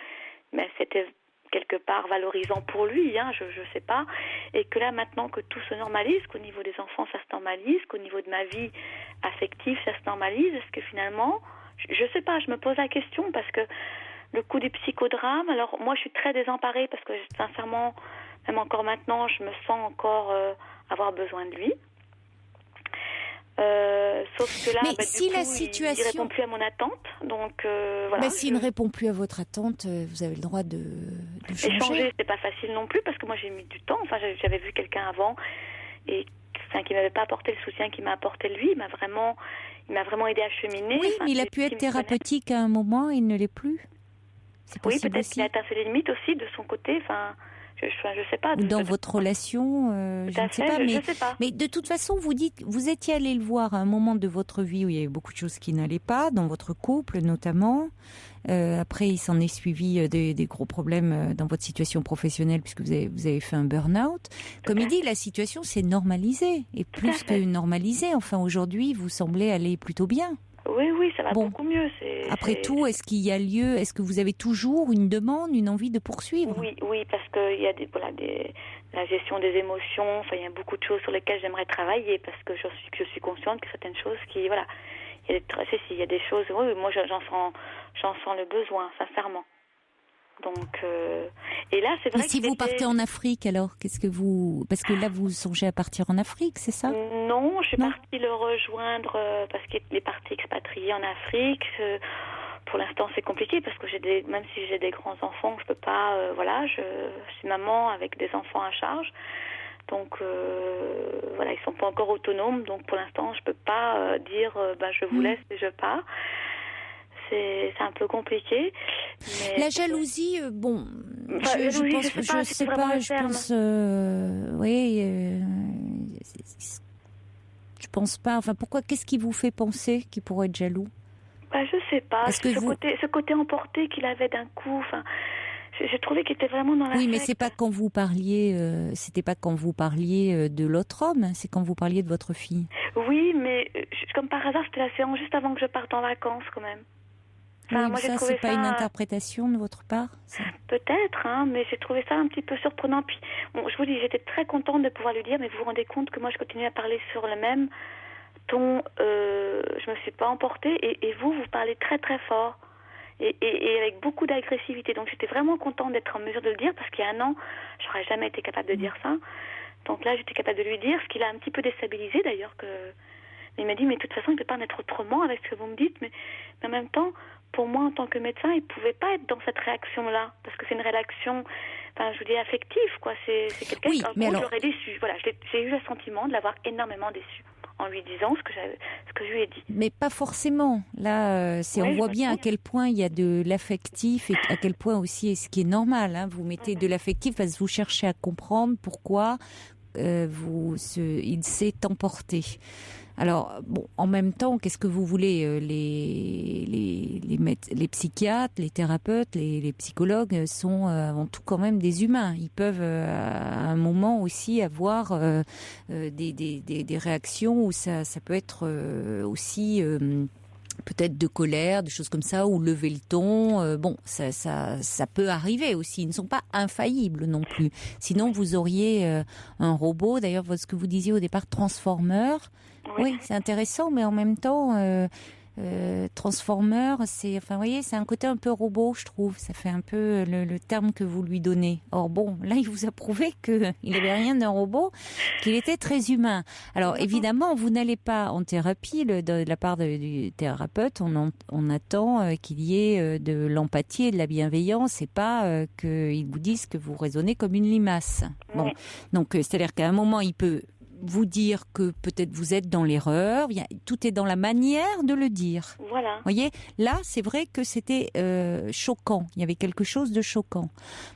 mais c'était quelque part valorisant pour lui, je sais pas, et que là maintenant que tout se normalise, qu'au niveau des enfants ça se normalise, qu'au niveau de ma vie affective ça se normalise, est-ce que finalement, je sais pas, je me pose la question parce que le coup du psychodrame, alors moi je suis très désemparée parce que sincèrement, même encore maintenant, je me sens encore avoir besoin de lui. Sauf que là, si du coup, la situation... il répond plus à mon attente, donc voilà. S'il ne répond plus à votre attente, vous avez le droit de changer. Changer, c'est pas facile non plus parce que moi j'ai mis du temps. Enfin, j'avais vu quelqu'un avant et qui m'avait pas apporté le soutien qu'il m'a apporté lui. Il m'a vraiment aidé à cheminer. Oui, mais il a pu être thérapeutique à un moment, il ne l'est plus. C'est possible. Oui, peut-être aussi. qu'il a atteint ses limites aussi de son côté. Enfin. Je sais pas. Ou dans votre relation, je ne sais pas. Je sais pas. Mais de toute façon, vous dites, vous étiez allé le voir à un moment de votre vie où il y avait beaucoup de choses qui n'allaient pas, dans votre couple notamment. Après, il s'en est suivi des gros problèmes dans votre situation professionnelle puisque vous avez fait un burn-out. Comme il dit, la situation s'est normalisée. Et plus que normalisée, enfin aujourd'hui, vous semblez aller plutôt bien. Oui, ça va beaucoup mieux. Après tout, est-ce qu'il y a lieu, est-ce que vous avez toujours une demande, une envie de poursuivre? Oui, parce qu'il y a la gestion des émotions, enfin, il y a beaucoup de choses sur lesquelles j'aimerais travailler parce que je suis consciente que certaines choses qui, voilà, il y a des choses, oui, moi j'en sens le besoin, sincèrement. Donc, et là, c'est vrai. Et si vous partez en Afrique, alors, parce que là, vous songez à partir en Afrique, c'est ça? Non, je suis partie le rejoindre parce qu'il est parti expatrié en Afrique. Pour l'instant, c'est compliqué parce que même si j'ai des grands enfants, je peux pas. Je suis maman avec des enfants à charge, donc ils sont pas encore autonomes. Donc pour l'instant, je peux pas dire je vous laisse et je pars. c'est un peu compliqué. Mais La jalousie, bon, Enfin, je jalousie, pense, je sais pas, je c'est sais vraiment pas, le je terme. pense, je pense pas. Enfin, pourquoi, qu'est-ce qui vous fait penser qu'il pourrait être jaloux? je sais pas. Est-ce que Ce côté emporté qu'il avait d'un coup. Enfin, j'ai trouvé qu'il était vraiment dans la. Oui, mais c'est pas quand vous parliez, c'était pas quand vous parliez de l'autre homme, c'est quand vous parliez de votre fille. Oui, mais comme par hasard, c'était la séance juste avant que je parte en vacances, quand même. Enfin, Oui, moi, mais j'ai ça, trouvé c'est pas ça une interprétation de votre part, ça? peut-être, hein, mais j'ai trouvé ça un petit peu surprenant. Puis, bon, je vous dis, j'étais très contente de pouvoir lui dire, mais vous vous rendez compte que moi, je continuais à parler sur le même ton. Je me suis pas emportée, et vous parlez très très fort. Et avec beaucoup d'agressivité. Donc j'étais vraiment contente d'être en mesure de le dire, parce qu'il y a un an, j'aurais jamais été capable de dire ça. Donc là, j'étais capable de lui dire, ce qui l'a un petit peu déstabilisé d'ailleurs. Il m'a dit, mais de toute façon, il ne peut pas en être autrement avec ce que vous me dites. Mais en même temps, pour moi, en tant que médecin, il ne pouvait pas être dans cette réaction-là. Parce que c'est une réaction, je vous dis, affective, quoi. C'est quelqu'un Oui, mais alors... je l'aurais déçu. Voilà, j'ai eu le sentiment de l'avoir énormément déçu en lui disant ce que je lui ai dit. Mais pas forcément. Là, on voit bien à quel point il y a de l'affectif et à quel point aussi, et ce qui est normal, hein, vous mettez de l'affectif parce que vous cherchez à comprendre pourquoi il s'est emporté. Alors, bon, en même temps, qu'est-ce que vous voulez, les psychiatres, les thérapeutes, les psychologues sont avant tout quand même des humains. Ils peuvent à un moment aussi avoir des réactions où ça peut être aussi peut-être de colère, des choses comme ça, ou lever le ton. Bon, ça peut arriver aussi. Ils ne sont pas infaillibles non plus. Sinon, vous auriez un robot. D'ailleurs, ce que vous disiez au départ, Transformer. Oui, c'est intéressant, mais en même temps, Transformer, c'est un côté un peu robot, je trouve. Ça fait un peu le terme que vous lui donnez. Or bon, là, il vous a prouvé qu'il n'avait rien d'un robot, qu'il était très humain. Alors évidemment, vous n'allez pas en thérapie de la part du thérapeute. On attend qu'il y ait de l'empathie et de la bienveillance, et pas qu'il vous dise que vous raisonnez comme une limace. Bon, donc c'est-à-dire qu'à un moment, il peut vous dire que peut-être vous êtes dans l'erreur. Tout est dans la manière de le dire. Voilà. Vous voyez, là, c'est vrai que c'était choquant. Il y avait quelque chose de choquant.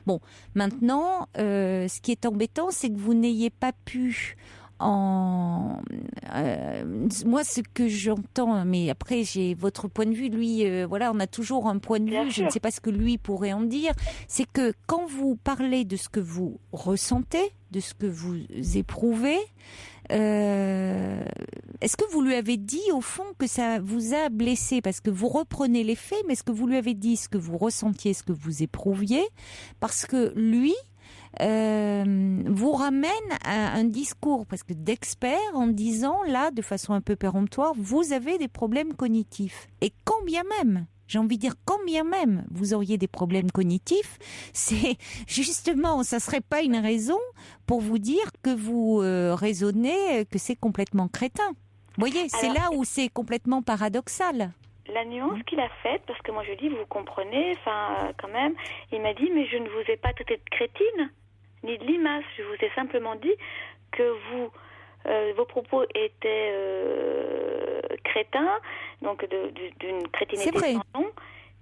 Bon, maintenant, ce qui est embêtant, c'est que vous n'ayez pas pu moi, ce que j'entends, mais après, j'ai votre point de vue, lui, on a toujours un point de vue, Bien je sûr. ne sais pas ce que lui pourrait en dire, c'est que quand vous parlez de ce que vous ressentez, de ce que vous éprouvez, est-ce que vous lui avez dit, au fond, que ça vous a blessé? Parce que vous reprenez les faits, mais est-ce que vous lui avez dit ce que vous ressentiez, ce que vous éprouviez? Parce que lui vous ramène à un discours presque d'expert en disant, là, de façon un peu péremptoire, vous avez des problèmes cognitifs. Et quand bien même, j'ai envie de dire, quand bien même vous auriez des problèmes cognitifs, c'est justement, ça serait pas une raison pour vous dire que vous raisonnez que c'est complètement crétin. Vous voyez, c'est là où c'est complètement paradoxal. La nuance qu'il a faite, parce que moi je dis, vous comprenez, quand même, il m'a dit, mais je ne vous ai pas traité de crétine, ni de limace, je vous ai simplement dit que vos propos étaient crétins, donc d'une crétinité sans nom,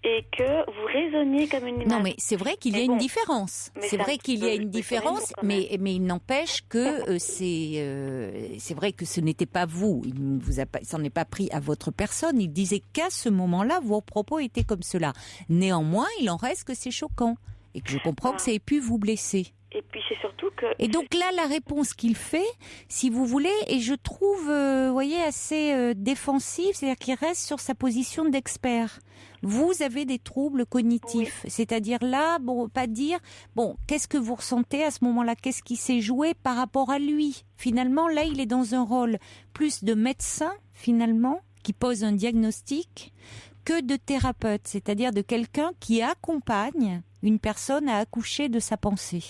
et que vous raisonniez comme une limace. Non, mais c'est vrai qu'il y a une différence. C'est vrai qu'il y a une différence, mais il n'empêche que c'est vrai que ce n'était pas vous. Il ne vous a pas, s'en est pas pris à votre personne. Il disait qu'à ce moment-là, vos propos étaient comme cela. Néanmoins, il en reste que c'est choquant et que je comprends que ça ait pu vous blesser. Et puis c'est surtout que... Et donc là, la réponse qu'il fait, si vous voulez, et je trouve, assez défensive, c'est-à-dire qu'il reste sur sa position d'expert. Vous avez des troubles cognitifs, c'est-à-dire là, pas dire, qu'est-ce que vous ressentez à ce moment-là, qu'est-ce qui s'est joué par rapport à lui. Finalement, là, il est dans un rôle plus de médecin, finalement, qui pose un diagnostic, que de thérapeute, c'est-à-dire de quelqu'un qui accompagne une personne à accoucher de sa pensée.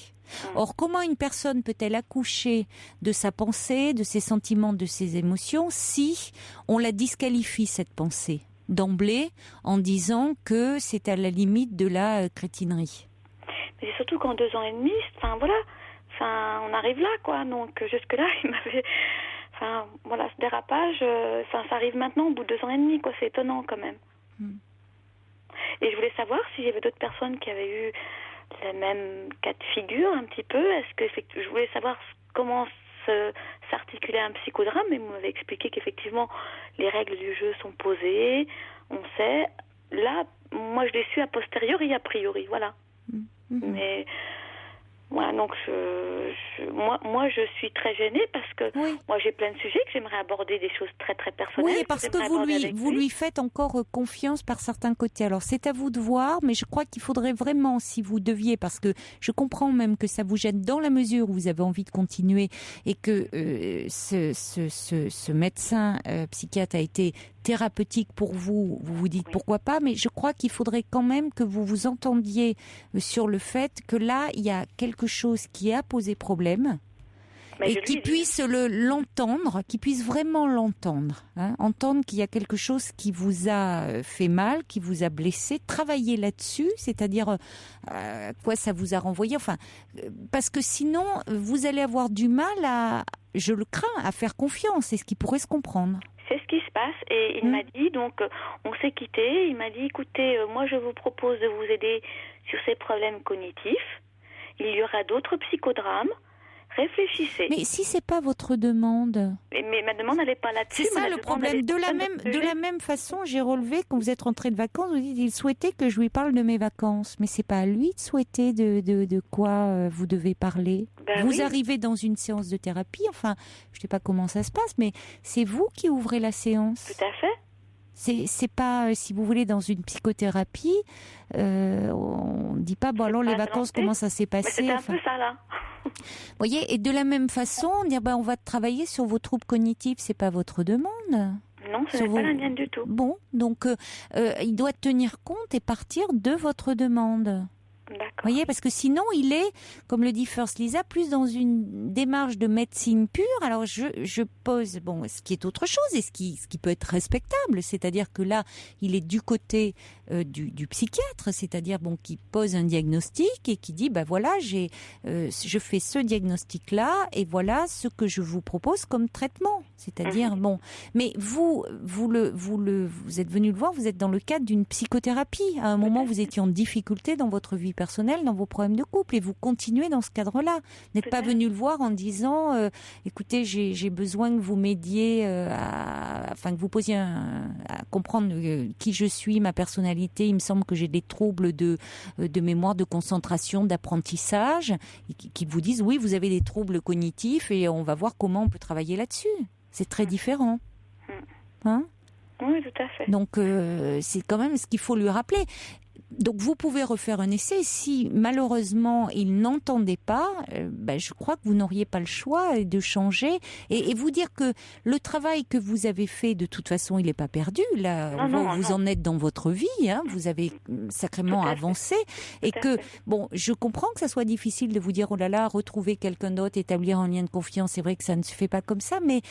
Or, comment une personne peut-elle accoucher de sa pensée, de ses sentiments, de ses émotions, si on la disqualifie, cette pensée, d'emblée, en disant que c'est à la limite de la crétinerie? Mais c'est surtout qu'en 2 ans et demi, on arrive là, quoi. Donc, jusque-là, il m'avait... ce dérapage, ça arrive maintenant, au bout de 2 ans et demi, quoi. C'est étonnant, quand même. Et je voulais savoir s'il y avait d'autres personnes qui avaient eu le même cas de figure un petit peu. Je voulais savoir comment s'articulait un psychodrame, mais vous m'avez expliqué qu'effectivement les règles du jeu sont posées, on sait. Là, moi je l'ai su a posteriori, a priori, voilà. Mais voilà, donc moi je suis très gênée parce que moi j'ai plein de sujets que j'aimerais aborder, des choses très très personnelles. Oui, parce que vous lui faites encore confiance par certains côtés. Alors c'est à vous de voir, mais je crois qu'il faudrait vraiment, si vous deviez, parce que je comprends même que ça vous gêne dans la mesure où vous avez envie de continuer et que ce médecin psychiatre a été thérapeutique pour vous, vous vous dites pourquoi pas, mais je crois qu'il faudrait quand même que vous vous entendiez sur le fait que là, il y a quelque chose qui a posé problème et qui puisse l'entendre, qui puisse vraiment l'entendre, entendre qu'il y a quelque chose qui vous a fait mal, qui vous a blessé, travailler là-dessus, c'est-à-dire quoi ça vous a renvoyé, enfin, parce que sinon, vous allez avoir du mal je le crains, à faire confiance, et ce qui pourrait se comprendre. C'est ce qui se passe et il m'a dit, donc on s'est quitté, il m'a dit écoutez, moi je vous propose de vous aider sur ces problèmes cognitifs, il y aura d'autres psychodrames, réfléchissez. Mais si c'est pas votre demande. Mais ma demande n'allait pas là-dessus. C'est ça le problème. De la même façon, j'ai relevé quand vous êtes rentré de vacances, vous dites il souhaitait que je lui parle de mes vacances, mais c'est pas à lui de souhaiter de quoi vous devez parler. Vous arrivez dans une séance de thérapie, enfin, je sais pas comment ça se passe, mais c'est vous qui ouvrez la séance. Tout à fait. C'est pas, si vous voulez, dans une psychothérapie, on ne dit pas, bon alors les vacances, comment ça s'est passé. C'est un peu ça là. Vous voyez, et de la même façon, dire, on va travailler sur vos troubles cognitifs, c'est pas votre demande. Non, ce n'est pas la mienne du tout. Bon, donc il doit tenir compte et partir de votre demande. D'accord. Vous voyez, parce que sinon, il est, comme le dit First Lisa, plus dans une démarche de médecine pure. Alors, je pose, ce qui est autre chose et ce qui peut être respectable, c'est-à-dire que là, il est du côté du psychiatre, c'est-à-dire qui pose un diagnostic et qui dit, voilà, je fais ce diagnostic-là et voilà ce que je vous propose comme traitement. C'est-à-dire, mais vous êtes venu le voir, vous êtes dans le cadre d'une psychothérapie. À un moment, vous étiez en difficulté dans votre vie personnelle, dans vos problèmes de couple, et vous continuez dans ce cadre-là. Vous n'êtes pas venu le voir en disant écoutez, j'ai besoin que vous m'aidiez que vous posiez à comprendre qui je suis, ma personnalité. Il me semble que j'ai des troubles de mémoire, de concentration, d'apprentissage, et qui vous disent oui, vous avez des troubles cognitifs et on va voir comment on peut travailler là-dessus. C'est très différent. Oui, tout à fait. Donc, c'est quand même ce qu'il faut lui rappeler. Donc, vous pouvez refaire un essai. Si, malheureusement, il n'entendait pas, je crois que vous n'auriez pas le choix de changer et vous dire que le travail que vous avez fait, de toute façon, il n'est pas perdu. Là, vous en êtes dans votre vie. Vous avez sacrément avancé. Et que, je comprends que ça soit difficile de vous dire, oh là là, retrouver quelqu'un d'autre, établir un lien de confiance. C'est vrai que ça ne se fait pas comme ça. Mais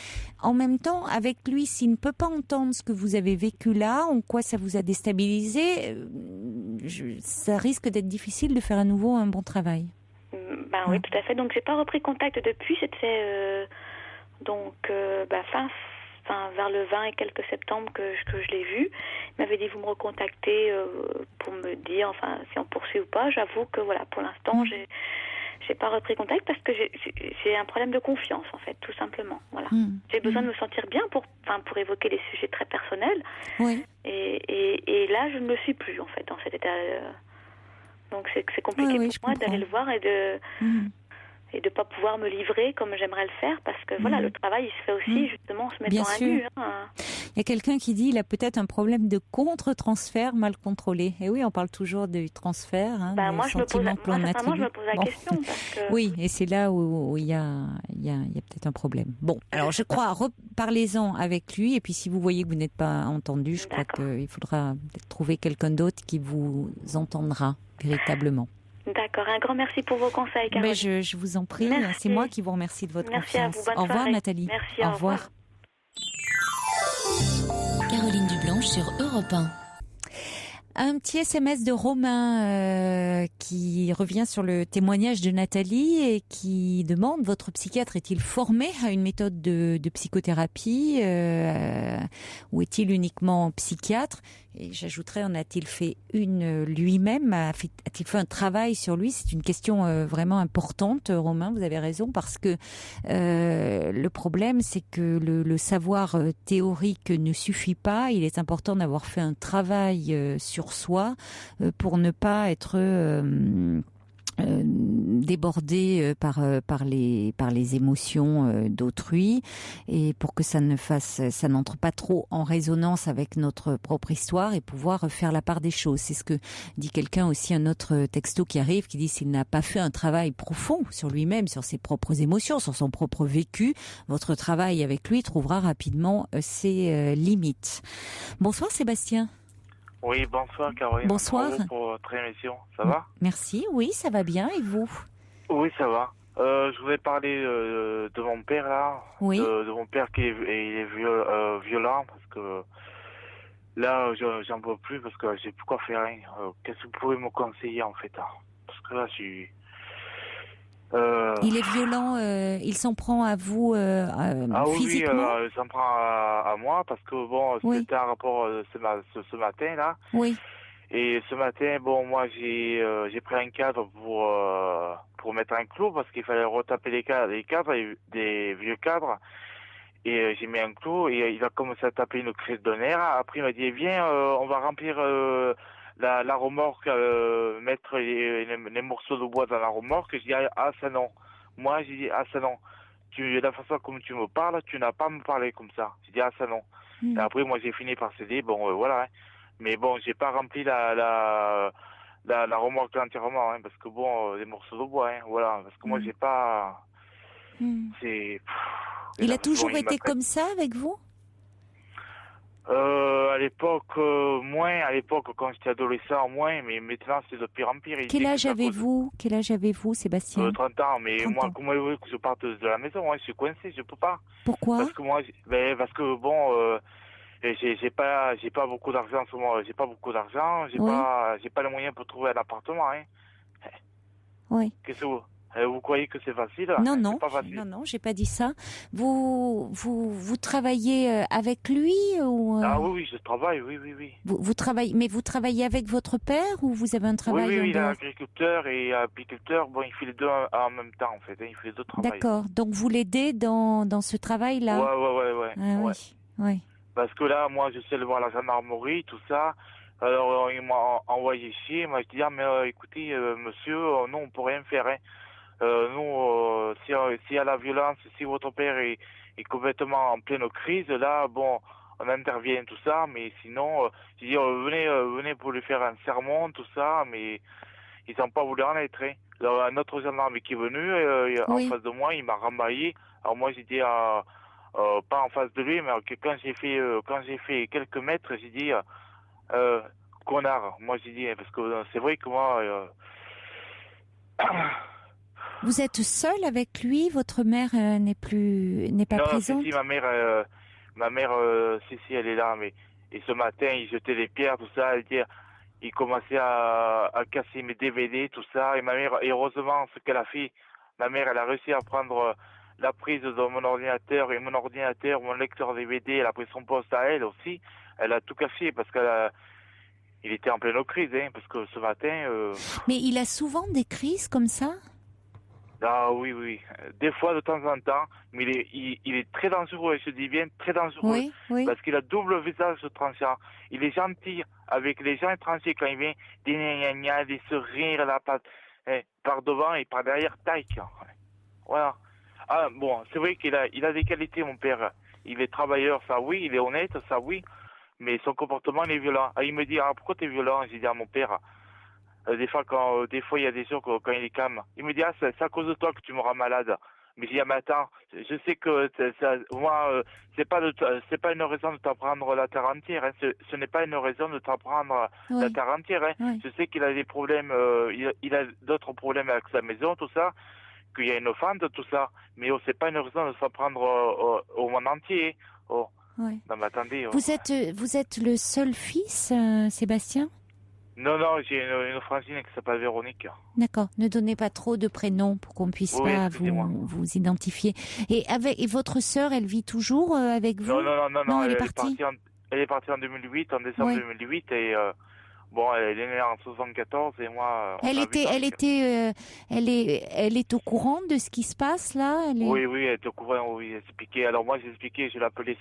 en même temps, avec lui, s'il ne peut pas entendre ce que vous avez vécu là, en quoi ça vous a déstabilisé, ça risque d'être difficile de faire à nouveau un bon travail. Oui, tout à fait. Donc, j'ai pas repris contact depuis. C'était vers le 20 et quelques septembre que je l'ai vu. Il m'avait dit vous me recontactez pour me dire si on poursuit ou pas. J'avoue que pour l'instant j'ai pas repris contact parce que j'ai un problème de confiance en fait, tout simplement. Voilà. J'ai besoin de me sentir bien pour évoquer des sujets très personnels. Oui. Et là je ne le suis plus en fait dans cet état. Donc c'est compliqué pour moi d'aller le voir et de pas pouvoir me livrer comme j'aimerais le faire parce que le travail il se fait aussi justement en se mettant à nu. Il y a quelqu'un qui dit il a peut-être un problème de contre-transfert mal contrôlé. Et oui, on parle toujours du transfert. Moi, je me pose la question. Parce que... Oui, et c'est là où il y a peut-être un problème. Bon, alors je crois, reparlez-en avec lui. Et puis si vous voyez que vous n'êtes pas entendu, je crois qu'il faudra peut-être trouver quelqu'un d'autre qui vous entendra véritablement. D'accord, un grand merci pour vos conseils, Caroline. Je vous en prie, c'est moi qui vous remercie de votre confiance. Merci à vous, bonne au revoir soirée. Nathalie. Merci, au revoir. Caroline Dublanche sur Europe 1. Un petit SMS de Romain qui revient sur le témoignage de Nathalie et qui demande: votre psychiatre est-il formé à une méthode de psychothérapie ou est-il uniquement psychiatre? Et j'ajouterais, en a-t-il fait une lui-même? A-t-il fait un travail sur lui? C'est une question vraiment importante, Romain, vous avez raison, parce que le problème, c'est que le savoir théorique ne suffit pas. Il est important d'avoir fait un travail sur soi pour ne pas être débordé par les émotions d'autrui, et pour que ça n'entre pas trop en résonance avec notre propre histoire, et pouvoir faire la part des choses. C'est ce que dit quelqu'un aussi, un autre texto qui arrive, qui dit: s'il n'a pas fait un travail profond sur lui-même, sur ses propres émotions, sur son propre vécu, votre travail avec lui trouvera rapidement ses limites. Bonsoir Sébastien. Oui, bonsoir Caroline. Bonsoir. Bravo pour votre émission, ça va? Merci, oui, ça va bien, et vous? Oui, ça va. Je voulais parler de mon père là. Oui. De mon père qui est violent, parce que là, j'en peux plus, parce que j'ai plus quoi faire. Qu'est-ce que vous pouvez me conseiller en fait? Parce que là, je suis... Il est violent, il s'en prend à vous physiquement? Oui, il s'en prend à moi, parce que bon, Oui. c'était un rapport ce matin là. Oui. Et ce matin, bon, moi j'ai pris un cadre pour mettre un clou, parce qu'il fallait retaper les cadres, des vieux cadres. Et j'ai mis un clou, et il a commencé à taper une crise de nerfs. Après il m'a dit: viens, on va remplir la remorque, mettre les morceaux de bois dans la remorque. Je dis: ah ça non. Moi j'ai dit: ah ça non. La façon comme tu me parles, tu n'as pas à me parler comme ça. J'ai dit: ah ça non. Et après moi j'ai fini par céder. Bon voilà. Hein. Mais bon, j'ai pas rempli la remorque entièrement, hein, parce que bon, les morceaux de bois, hein, voilà. Parce que moi j'ai pas. C'est. Il a toujours été comme ça avec vous? À l'époque, moins. À l'époque, quand j'étais adolescent, moins. Mais maintenant, c'est de pire en pire. Quel âge avez-vous, Sébastien? 30 ans. Mais 30 moi, ans. comment voulez-vous que je parte de la maison? Hein, je suis coincé, je peux pas. Pourquoi? Parce que moi, parce que bon, j'ai pas beaucoup d'argent en ce moment. J'ai pas beaucoup d'argent. J'ai Oui. pas les moyens pour trouver un appartement. Hein. Oui. Qu'est-ce que vous croyez que c'est facile? Non, C'est pas facile. non, j'ai pas dit ça. Vous travaillez avec lui ou Ah oui, je travaille, oui. vous travaillez, mais vous travaillez avec votre père ou vous avez un travail Oui, en il est dehors? agriculteur et apiculteur. Bon, il fait les deux en même temps, en fait. Hein, il fait les deux travails. D'accord. Donc vous l'aidez dans ce travail-là? Ouais. Ah, Ouais. oui. Parce que là, moi, je sais aller voir la gendarmerie, tout ça. Alors, il m'a envoyé chier. Moi, je dis: ah, mais écoutez, monsieur, non, on peut rien faire. Hein. Nous, s'il y a la violence, si votre père est complètement en pleine crise, là, bon, on intervient, tout ça. Mais sinon, je dis: venez pour lui faire un sermon, tout ça. Mais ils n'ont pas voulu en être. Hein. Alors, un autre gendarme qui est venu, en face de moi, il m'a rembaillé. Alors moi, j'ai dit, pas en face de lui, mais quand j'ai fait quelques mètres, j'ai dit, connard. Moi, j'ai dit, parce que c'est vrai que moi... Vous êtes seul avec lui? Votre mère n'est pas présente? Non, si, ma mère, si, elle est là, mais... Et ce matin, il jetait des pierres, tout ça, il commençait à casser mes DVD, tout ça, et ma mère, et heureusement, ce qu'elle a fait, ma mère, elle a réussi à prendre la prise de mon ordinateur, et mon lecteur DVD, elle a pris son poste à elle aussi, elle a tout cassé, parce il était en pleine crise, hein, parce que ce matin... Mais il a souvent des crises comme ça? Ah oui. Des fois, de temps en temps, mais il est très dangereux, je dis bien très dangereux. Oui. Parce qu'il a double visage tranchant. Il est gentil avec les gens étrangers quand il vient, des gna des sourires là, par devant et par derrière, tac. Voilà. Ah bon, c'est vrai qu'il a des qualités, mon père. Il est travailleur, ça oui, il est honnête, ça oui, mais son comportement, il est violent. Ah, il me dit: ah, pourquoi t'es violent? J'ai dit à mon père. Des fois, il y a des jours quand il est calme. Il me dit: ah, c'est à cause de toi que tu me rends malade. Mais j'ai dit: ah, mais attends, je sais que moi, c'est pas une raison de t'apprendre la terre entière. Hein. Ce n'est pas une raison de t'apprendre la terre entière. Hein. Oui. Je sais qu'il a des problèmes, il a d'autres problèmes avec sa maison, tout ça, qu'il y a une fente, tout ça. Mais c'est pas une raison de s'apprendre au monde entier. Oh. Oui. Non, mais attendez. Vous êtes le seul fils, Sébastien? Non, non, j'ai une Francine qui s'appelle Véronique. D'accord. Ne donnez pas trop de prénoms pour qu'on puisse Oui, pas excusez-moi. vous identifier. Et votre sœur, elle vit toujours avec vous? Non, Elle est elle partie. Elle est partie en 2008, en décembre Ouais. 2008, et bon, elle est née en 74, et moi, on a 8 ans. Elle est au courant de ce qui se passe là. Oui, oui, elle était au courant, oui, elle expliquait. Alors moi, j'ai expliqué, je l'ai appelé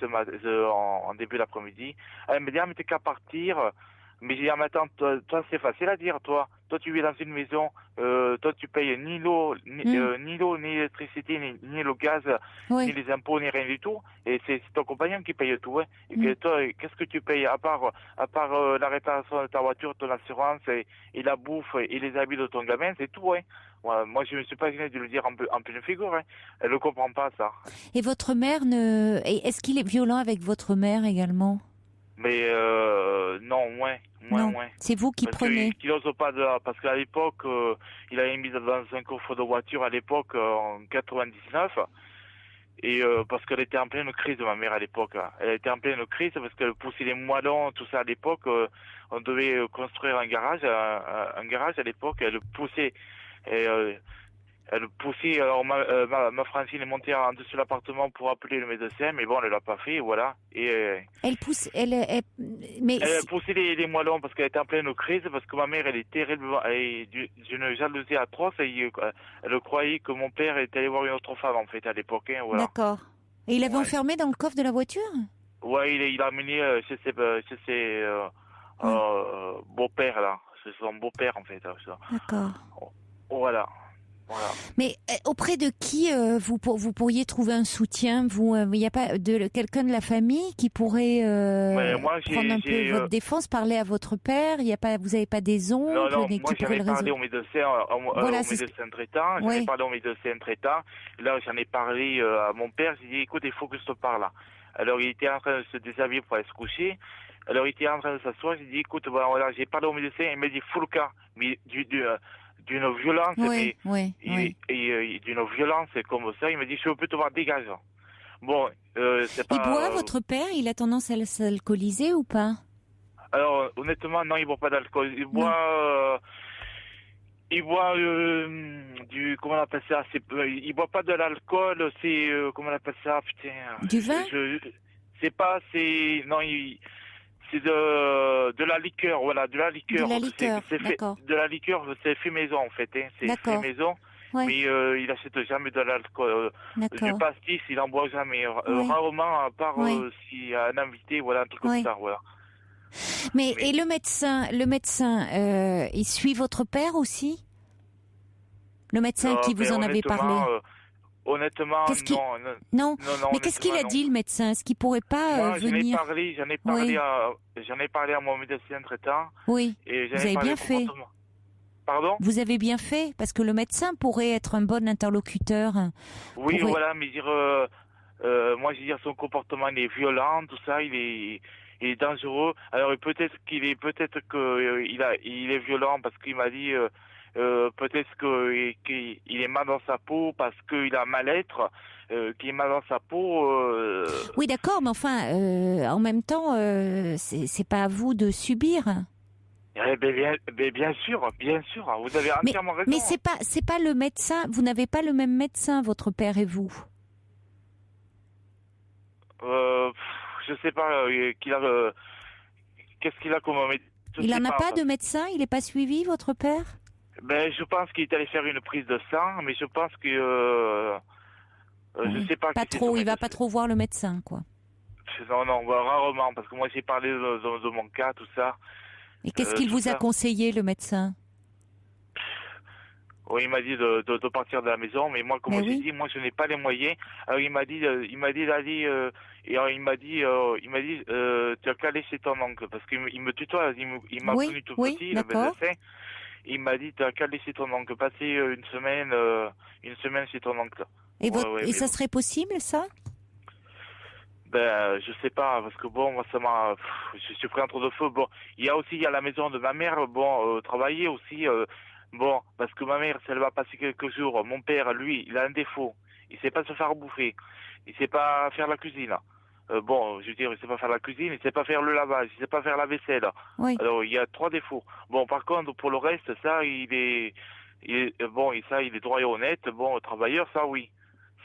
en début d'après-midi. Elle me dit, ah, mais t'es qu'à partir. Mais j'ai dit, ah, mais attends, toi, c'est facile à dire, toi. Toi, tu vis dans une maison, toi, tu payes ni l'eau, ni l'eau, ni l'électricité, ni le gaz, Oui. ni les impôts, ni rien du tout. Et c'est ton compagnon qui paye tout, hein. Et Mm. que toi, qu'est-ce que tu payes, à part la réparation de ta voiture, ton assurance, et la bouffe, et les habits de ton gamin, c'est tout, hein. Ouais, moi, je me suis pas gêné de le dire en pleine figure, hein. Elle ne comprend pas, ça. Et votre mère est-ce qu'il est violent avec votre mère également? Mais non, moins. Non. C'est vous qui Parce prenez. qu'il n'ose pas parce qu'à l'époque, il avait mis dans un coffre de voiture à l'époque en 99, et parce qu'elle était en pleine crise, ma mère, à l'époque. Elle était en pleine crise parce qu'elle poussait les moellons, tout ça à l'époque. On devait construire un garage à l'époque. Elle poussait. Et, elle poussait, alors ma Francine est montée en dessous de l'appartement pour appeler le médecin, mais bon, elle l'a pas fait, voilà. Et Elle pousse, mais elle poussait les moellons parce qu'elle était en pleine crise, parce que ma mère, elle est terriblement, elle est d'une jalousie atroce, et elle croyait que mon père était allé voir une autre femme, en fait, à l'époque, hein, voilà. d'accord. Et il avait Ouais. enfermé dans le coffre de la voiture? Ouais, il a amené chez ses beaux-pères, là. C'est son beau-père, en fait. Ça. D'accord. Voilà. Voilà. Mais auprès de qui vous pourriez trouver un soutien? Il n'y a pas quelqu'un de la famille qui pourrait Moi, prendre un peu votre défense, parler à votre père? Il y a pas, vous n'avez pas des oncles Non, qui moi j'en pourraient ai le parlé résoudre? au médecin, Voilà, au médecin traitant. J'en ai parlé au médecin traitant. Là, j'en ai parlé à mon père. J'ai dit, écoute, il faut que je te parle. Alors, il était en train de se déshabiller pour aller se coucher. Alors, il était en train de s'asseoir. J'ai dit, écoute, voilà, j'ai parlé au médecin. Il m'a dit, fous le cas. Mais d'une violence, d'une violence comme ça. Il m'a dit, je peux te voir, dégage. Bon, c'est pas... Il boit, votre père? Il a tendance à s'alcooliser ou pas? Alors, honnêtement, non, il boit pas d'alcool. Il boit du, comment on appelle ça, il boit pas de l'alcool, c'est, comment on appelle ça, putain. Du vin? C'est de la liqueur, voilà, de la liqueur. De la liqueur, d'accord. De la liqueur, c'est fait maison, en fait, hein. C'est fait maison. Ouais. Mais il achète jamais de l'alcool. Du pastis, il en boit jamais. Rarement, à part s'il y a un invité, voilà, un truc comme ça, voilà. Mais et le médecin, il suit votre père aussi? Le médecin qui vous en avait parlé? Honnêtement, non. Mais qu'est-ce qu'il a dit, le médecin? Est-ce qu'il pourrait pas venir? J'en ai parlé à mon médecin traitant. Oui. Et vous avez bien fait. Pardon? Vous avez bien fait, parce que le médecin pourrait être un bon interlocuteur. Oui, voilà, mais moi, je veux dire, son comportement, il est violent, tout ça, il est dangereux. Alors, peut-être qu'il est violent parce qu'il m'a dit, peut-être qu'il est mal dans sa peau parce qu'il a un mal-être, qu'il est mal dans sa peau. Oui, d'accord, mais enfin, en même temps, c'est pas à vous de subir. Bien sûr, vous avez entièrement raison. Mais c'est pas le médecin. Vous n'avez pas le même médecin, votre père et vous. Je sais pas qu'est-ce qu'il a comme médecin. Il n'en a pas de médecin. Il n'est pas suivi, votre père? Ben, je pense qu'il est allé faire une prise de sang, mais je pense que je sais pas. Pas trop. Il va pas trop voir le médecin, quoi. Non, rarement, parce que moi j'ai parlé de mon cas, tout ça. Et qu'est-ce qu'il vous a conseillé, le médecin? Oui, il m'a dit de partir de la maison, mais moi, comme j'ai dit, moi je n'ai pas les moyens. Alors il m'a dit d'aller, et alors, il m'a dit, tu as qu'à aller chez ton oncle, parce qu'il me tutoie, il m'a connu tout petit, le médecin. Il m'a dit, tu as qu'à aller chez ton oncle, passer une semaine chez ton oncle. Et ça serait possible, ça? Ben, je sais pas, parce que bon, moi, je suis pris entre deux feux. Bon, il y a la maison de ma mère, travailler aussi, parce que ma mère, si elle va passer quelques jours, mon père, lui, il a un défaut. Il sait pas se faire bouffer. Il sait pas faire la cuisine. bon, je veux dire, il sait pas faire la cuisine, il sait pas faire le lavage, il sait pas faire la vaisselle. Oui. Alors, il y a 3 défauts. Bon, par contre, pour le reste, ça, il est bon, et ça, il est droit et honnête. Bon, travailleur, ça, oui.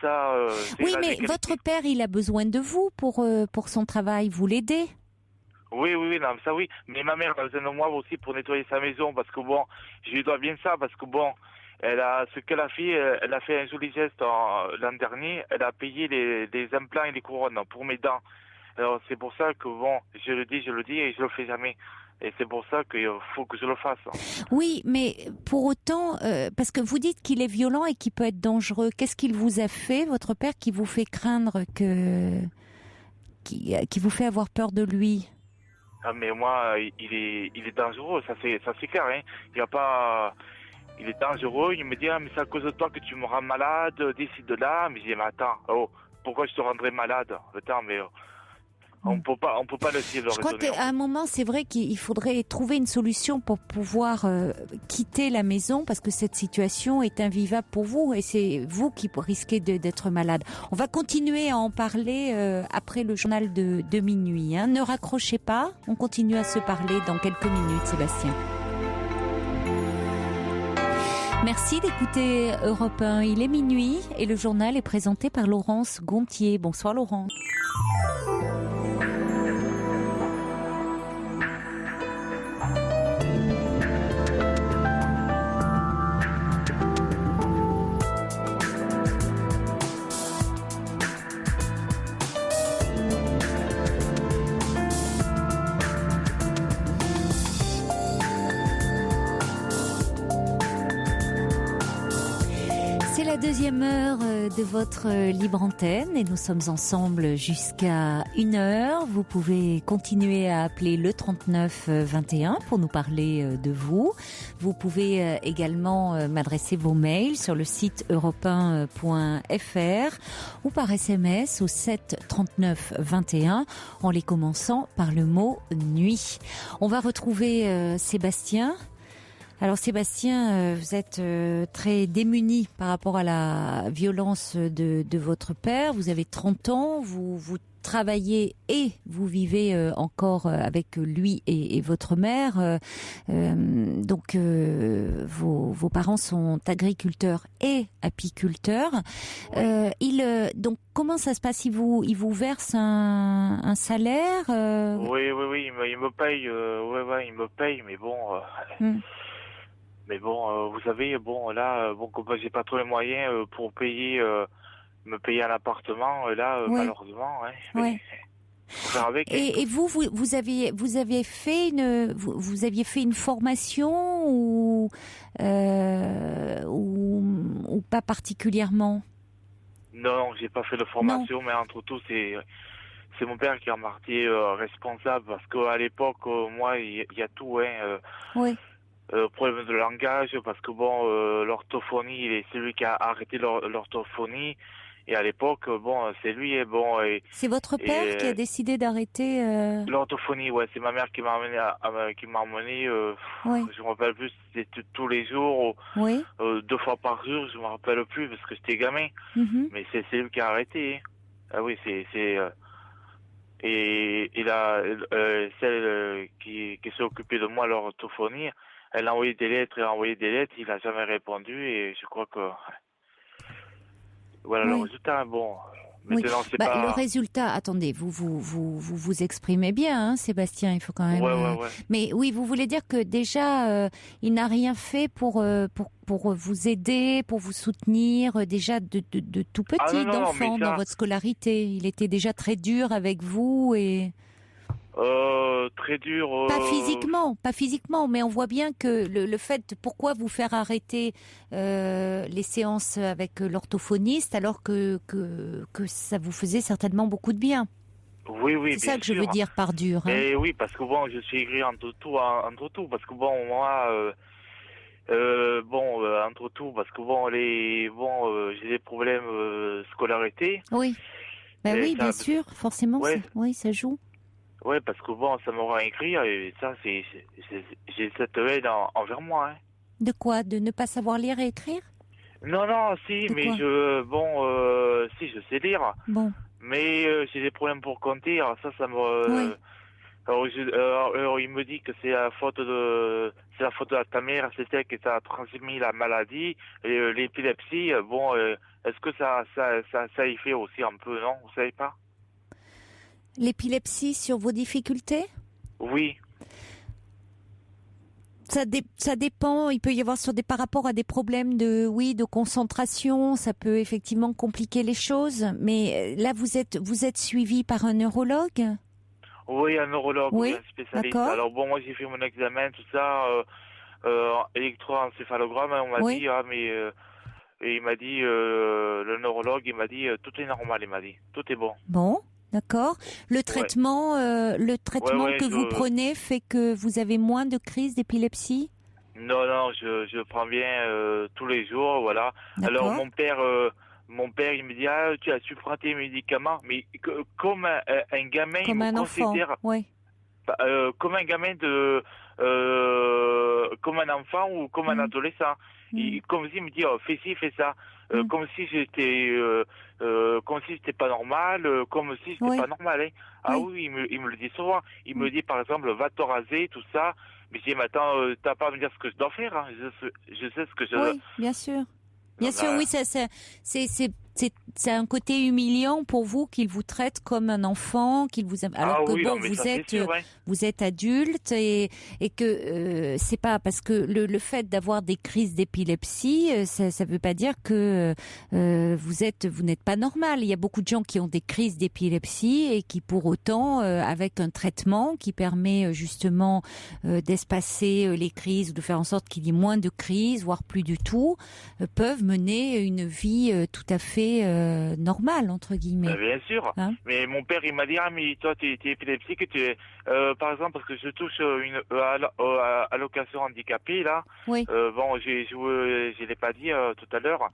Ça, Oui, il a mais des qualités. votre père, il a besoin de vous pour son travail. Vous l'aidez. Oui, non, ça, oui. Mais ma mère a besoin de moi aussi pour nettoyer sa maison, parce que bon, je lui dois bien ça, parce que bon, ce qu'elle a fait, elle a fait un joli geste l'an dernier. Elle a payé les implants et les couronnes pour mes dents. Alors, c'est pour ça que bon, je le dis et je le fais jamais. Et c'est pour ça qu'il faut que je le fasse. Oui, mais pour autant, parce que vous dites qu'il est violent et qu'il peut être dangereux. Qu'est-ce qu'il vous a fait, votre père, qui vous fait craindre qui vous fait avoir peur de lui? Ah, mais moi, il est dangereux, ça c'est clair, hein. Il est dangereux, il me dit, ah, mais c'est à cause de toi que tu me rends malade, décide là. Mais je dis, mais attends, pourquoi je te rendrais malade? Attends, mais on peut pas laisser le Je crois raisonner. qu'à un moment, c'est vrai qu'il faudrait trouver une solution pour pouvoir quitter la maison, parce que cette situation est invivable pour vous et c'est vous qui risquez d'être malade. On va continuer à en parler après le journal de minuit. Hein. Ne raccrochez pas, on continue à se parler dans quelques minutes, Sébastien. Merci d'écouter Europe 1. Il est minuit et le journal est présenté par Laurence Gontier. Bonsoir Laurence. C'est la deuxième heure de votre libre antenne et nous sommes ensemble jusqu'à 1h. Vous pouvez continuer à appeler le 39 21 pour nous parler de vous. Vous pouvez également m'adresser vos mails sur le site europe1.fr ou par SMS au 7 39 21 en les commençant par le mot nuit. On va retrouver Sébastien. Alors Sébastien, vous êtes très démuni par rapport à la violence de votre père. Vous avez 30 ans, vous travaillez et vous vivez encore avec lui et votre mère. Donc vos parents sont agriculteurs et apiculteurs. Donc comment ça se passe? Il vous verse un salaire? Oui, il me paye. Il me paye, mais bon. Mais bon, vous savez, bon là, comme j'ai pas trop les moyens pour me payer un appartement, là, malheureusement, hein. Ouais. Faut faire avec. Et vous aviez fait une formation ou pas particulièrement? Non, j'ai pas fait de formation, mais entre tout, c'est mon père qui en partie responsable, parce qu'à l'époque, moi, il y a tout, hein. Oui. Problème de langage, parce que bon, l'orthophonie, c'est lui qui a arrêté l'orthophonie, et à l'époque, bon, c'est lui, et bon. C'est votre père qui a décidé d'arrêter l'orthophonie, ouais, c'est ma mère qui m'a emmené, je me rappelle plus, c'était tous les jours, oui. 2 fois par jour, je me rappelle plus, parce que j'étais gamin, mais c'est lui qui a arrêté, hein. Ah oui, et là, celle qui s'est occupée de moi, l'orthophonie, elle a envoyé des lettres, il n'a jamais répondu, et je crois que voilà, le résultat, bon, maintenant c'est pas... Le résultat, attendez, vous exprimez bien, hein, Sébastien, il faut quand même... Ouais. Mais oui, vous voulez dire que déjà, il n'a rien fait pour vous aider, pour vous soutenir, déjà de tout petit, d'enfant dans votre scolarité. Il était déjà très dur avec vous et... Très dur. Pas physiquement, mais on voit bien que le fait, pourquoi vous faire arrêter les séances avec l'orthophoniste alors que ça vous faisait certainement beaucoup de bien. Oui, c'est ça que je veux dire par dur. Hein. Et oui, parce que bon, je suis aigri entre tout, parce que bon, moi, entre tout, parce que bon, j'ai des problèmes scolarité. Oui, oui, bien sûr, forcément, ouais. Oui, ça joue. Ouais, parce que bon, ça me rend aigri, et ça, j'ai cette haine envers moi. Hein. De quoi? De ne pas savoir lire et écrire? Non, si, mais si, je sais lire. Bon. Mais j'ai des problèmes pour compter. Alors ça me... Oui. Alors, il me dit que c'est la faute de ta mère, c'est elle qui t'a transmis la maladie, l'épilepsie. Bon, est-ce que ça y fait aussi un peu, non? Vous savez pas? L'épilepsie sur vos difficultés? Oui. Ça dépend. Il peut y avoir par rapport à des problèmes de concentration. Ça peut effectivement compliquer les choses. Mais là, vous êtes suivi par un neurologue? Oui, un neurologue, oui, un spécialiste. D'accord. Alors bon, moi j'ai fait mon examen, tout ça, électroencéphalogramme, on m'a dit, et il m'a dit, le neurologue, il m'a dit, tout est normal, il m'a dit, tout est bon. Bon, d'accord. Le traitement que vous prenez fait que vous avez moins de crises d'épilepsie? Non, je prends bien tous les jours, voilà. D'accord. Alors mon père, il me dit, tu prends tes médicaments, mais comme un gamin, comme un enfant, oui. Comme un gamin comme un enfant ou comme un adolescent. Comme s'il me dit, fais ci, fais ça. Comme si j'étais pas normal, comme si j'étais pas normal. Hein. Ah oui, il me le dit souvent. Il me dit, par exemple, va te raser, tout ça. Mais je dis, mais attends, t'as pas à me dire ce que je dois faire. Hein. Je sais ce que je... Oui, bien sûr. Bien sûr, oui, c'est un côté humiliant pour vous qu'il vous traite comme un enfant, alors que bon, vous êtes adulte et que c'est pas parce que le fait d'avoir des crises d'épilepsie, ça veut pas dire que vous n'êtes pas normal. Il y a beaucoup de gens qui ont des crises d'épilepsie et qui pour autant, avec un traitement qui permet justement d'espacer les crises ou de faire en sorte qu'il y ait moins de crises, voire plus du tout, peuvent mener une vie tout à fait normale, entre guillemets. Bien sûr. Hein? Mais mon père, il m'a dit, mais toi, tu es épileptique, par exemple, parce que je touche une allocation handicapée, là. Oui. Bon, je l'ai pas dit tout à l'heure.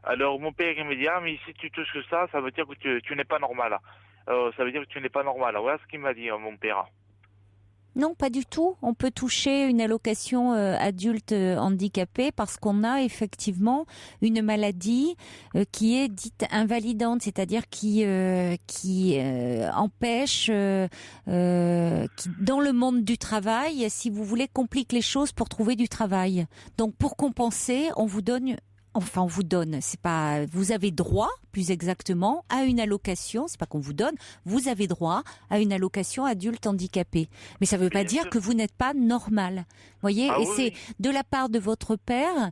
Alors, mon père, il me dit, mais si tu touches ça, ça veut dire que tu n'es pas normal. Ça veut dire que tu n'es pas normal. Voilà ce qu'il m'a dit, mon père. Non, pas du tout. On peut toucher une allocation adulte handicapé parce qu'on a effectivement une maladie qui est dite invalidante, c'est-à-dire qui empêche, qui dans le monde du travail, si vous voulez, complique les choses pour trouver du travail. Donc pour compenser, on vous donne, c'est pas, vous avez droit, plus exactement, à une allocation, c'est pas qu'on vous donne, vous avez droit à une allocation adulte handicapé. Mais ça veut pas dire que vous n'êtes pas normal. Voyez, c'est de la part de votre père,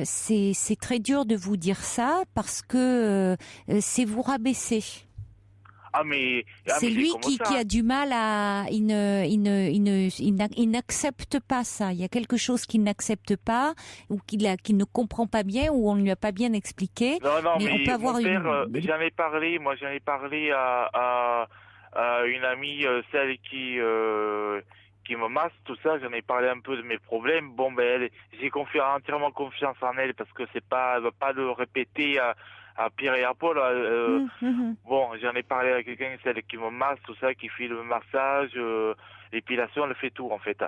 c'est très dur de vous dire ça parce que c'est vous rabaisser. C'est lui qui a du mal à... Il n'accepte pas ça. Il y a quelque chose qu'il n'accepte pas ou qu'il ne comprend pas bien ou on ne lui a pas bien expliqué. Non, mais on peut avoir j'en ai parlé à une amie, celle qui me masse, tout ça. J'en ai parlé un peu de mes problèmes. Bon, j'ai entièrement confiance en elle parce que elle va pas le répéter à Pierre et à Paul. Bon, j'en ai parlé à quelqu'un, celle qui me masse, tout ça, qui fait le massage, l'épilation, elle fait tout en fait.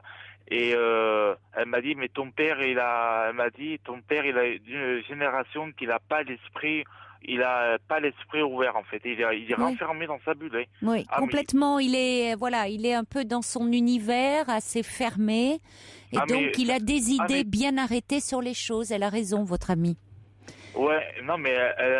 Et elle m'a dit, mais ton père, il a une génération qu'il n'a pas l'esprit. Il a pas l'esprit ouvert en fait. Il est renfermé dans sa bulle. Hein. Oui, complètement. Il est un peu dans son univers, assez fermé, et donc il a des idées bien arrêtées sur les choses. Elle a raison, votre amie. Ouais, non, mais elle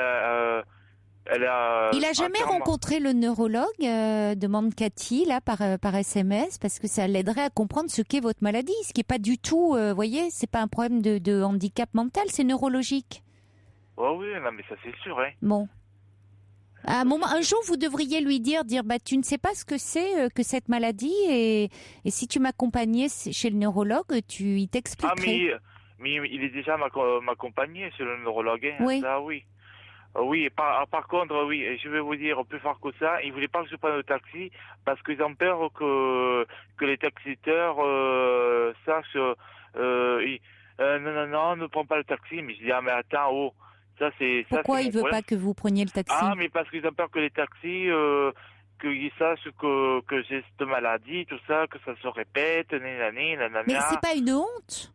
a... Il a jamais rencontré le neurologue, demande Cathy, là, par SMS, parce que ça l'aiderait à comprendre ce qu'est votre maladie, ce qui est pas du tout, voyez, c'est pas un problème de handicap mental, c'est neurologique. Oh oui, non, mais ça c'est sûr, hein. Bon. À un moment, un jour, vous devriez lui dire, tu ne sais pas ce que c'est que cette maladie, et si tu m'accompagnais chez le neurologue, il t'expliquerait. Mais il est déjà m'accompagné chez le neurologue, hein. Oui. Ça, oui. Oui, par contre, oui, je vais vous dire plus fort que ça. Ils voulaient pas que je prenne le taxi parce qu'ils ont peur que les taxiteurs sachent. Non, ne prends pas le taxi. Mais je dis, mais attends, ça c'est. Pourquoi il veut pas que vous preniez le taxi? Mais parce qu'ils ont peur que les taxis, qu'ils sachent que j'ai cette maladie, tout ça, que ça se répète, nanana. Mais c'est pas une honte.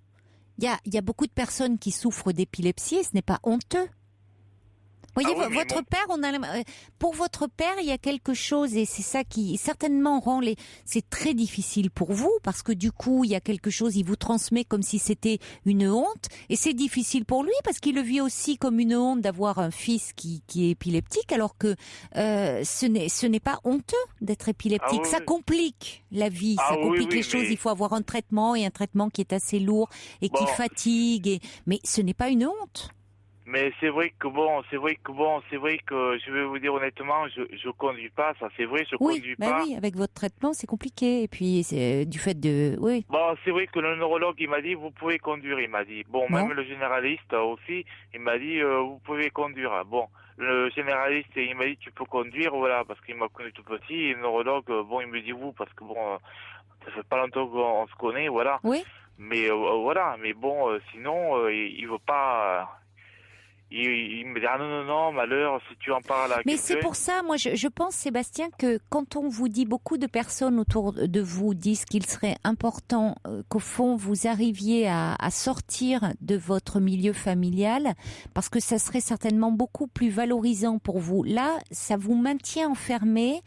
Il y a beaucoup de personnes qui souffrent d'épilepsie et ce n'est pas honteux. Voyez, Ah oui, mais votre bon. père, pour votre père, il y a quelque chose et c'est ça qui certainement c'est très difficile pour vous parce que du coup, il y a quelque chose, il vous transmet comme si c'était une honte et c'est difficile pour lui parce qu'il le vit aussi comme une honte d'avoir un fils qui est épileptique alors que ce n'est pas honteux d'être épileptique. Ah oui, Ça oui. complique la vie, Ah ça oui, complique oui, les choses. mais- Il faut avoir un traitement et un traitement qui est assez lourd et qui Bon. fatigue. Mais ce n'est pas une honte. Mais c'est vrai que je vais vous dire honnêtement, je conduis pas, ça c'est vrai, je conduis bah pas. oui, avec votre traitement, c'est compliqué. Et puis, c'est du fait de... Oui, Bon, c'est vrai que le neurologue, il m'a dit, vous pouvez conduire, il m'a dit. Bon, Bon. même le généraliste aussi, il m'a dit, vous pouvez conduire. Bon, le généraliste, il m'a dit, tu peux conduire, voilà, parce qu'il m'a connu tout petit. Et le neurologue, bon, il me dit vous, parce que bon, ça fait pas longtemps qu'on se connaît, voilà. oui. Mais voilà, mais bon, sinon, il veut pas... il me dit, ah non, malheur, si tu en parles à Mais c'est quelqu'un... pour ça, moi, je pense, Sébastien, que quand on vous dit, beaucoup de personnes autour de vous disent qu'il serait important qu'au fond, vous arriviez à sortir de votre milieu familial, parce que ça serait certainement beaucoup plus valorisant pour vous. Là, ça vous maintient enfermé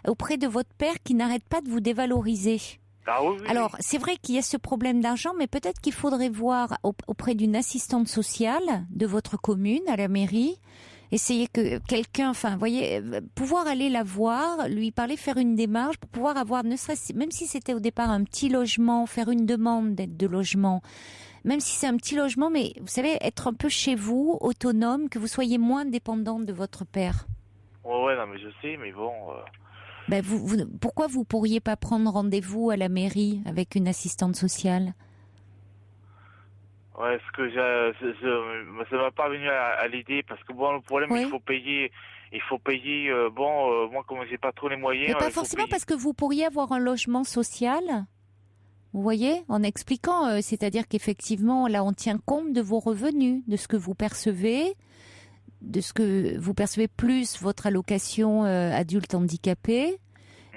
auprès de votre père qui n'arrête pas de vous dévaloriser. Ah oui, oui, Alors, c'est vrai qu'il y a ce problème d'argent, mais peut-être qu'il faudrait voir auprès d'une assistante sociale de votre commune, à la mairie, essayer que quelqu'un, enfin, voyez, pouvoir aller la voir, lui parler, faire une démarche pour pouvoir avoir, ne serait-ce, même si c'était au départ un petit logement, faire une demande d'aide de logement, même si c'est un petit logement, mais vous savez, être un peu chez vous, autonome, que vous soyez moins dépendante de votre père. ouais, non, mais je sais, mais bon... Ben pourquoi vous pourriez pas prendre rendez-vous à la mairie avec une assistante sociale? Ouais, ce que ça m'a pas venu à l'idée parce que bon, le problème, Oui. il faut payer, moi, comme j'ai pas trop les moyens, Mais pas il faut forcément payer. parce que vous pourriez avoir un logement social, vous voyez, en expliquant, c'est-à-dire qu'effectivement, là, on tient compte de vos revenus, de ce que vous percevez, de ce que vous percevez plus votre allocation adulte handicapé.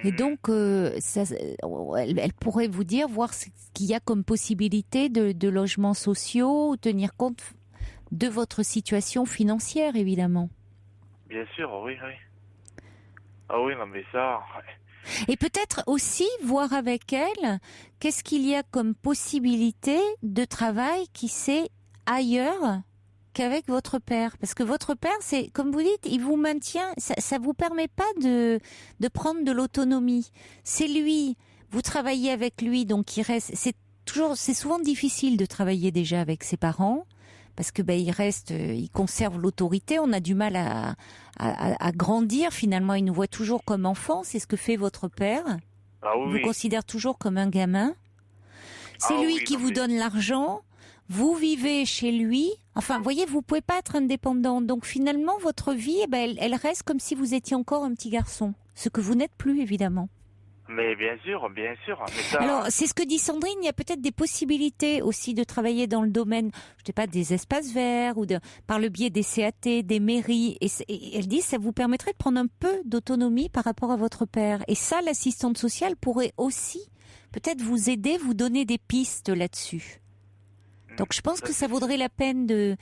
Et donc, elle pourrait vous dire, voir ce qu'il y a comme possibilité de logements sociaux, ou tenir compte de votre situation financière, évidemment. Bien sûr, oui. Ah oui, non, mais ça... Et peut-être aussi voir avec elle qu'est-ce qu'il y a comme possibilité de travail qui c'est ailleurs qu'avec votre père. Parce que votre père, c'est, comme vous dites, il vous maintient, ça vous permet pas de prendre de l'autonomie. C'est lui, vous travaillez avec lui, donc il reste, c'est souvent difficile de travailler déjà avec ses parents. Parce que il conserve l'autorité. On a du mal à grandir. Finalement, il nous voit toujours comme enfant. C'est ce que fait votre père. Ah oui, Il vous considère toujours comme un gamin. C'est Ah lui oui, qui non, vous mais- donne l'argent. Vous vivez chez lui. Enfin, vous voyez, vous pouvez pas être indépendant. Donc finalement, votre vie, elle reste comme si vous étiez encore un petit garçon. Ce que vous n'êtes plus, évidemment. Mais bien sûr. Mais ça... Alors, c'est ce que dit Sandrine, il y a peut-être des possibilités aussi de travailler dans le domaine, je sais pas, des espaces verts ou par le biais des CAT, des mairies. Et elle dit, ça vous permettrait de prendre un peu d'autonomie par rapport à votre père. Et ça, l'assistante sociale pourrait aussi peut-être vous aider, vous donner des pistes là-dessus. Donc, je pense que ça vaudrait la peine de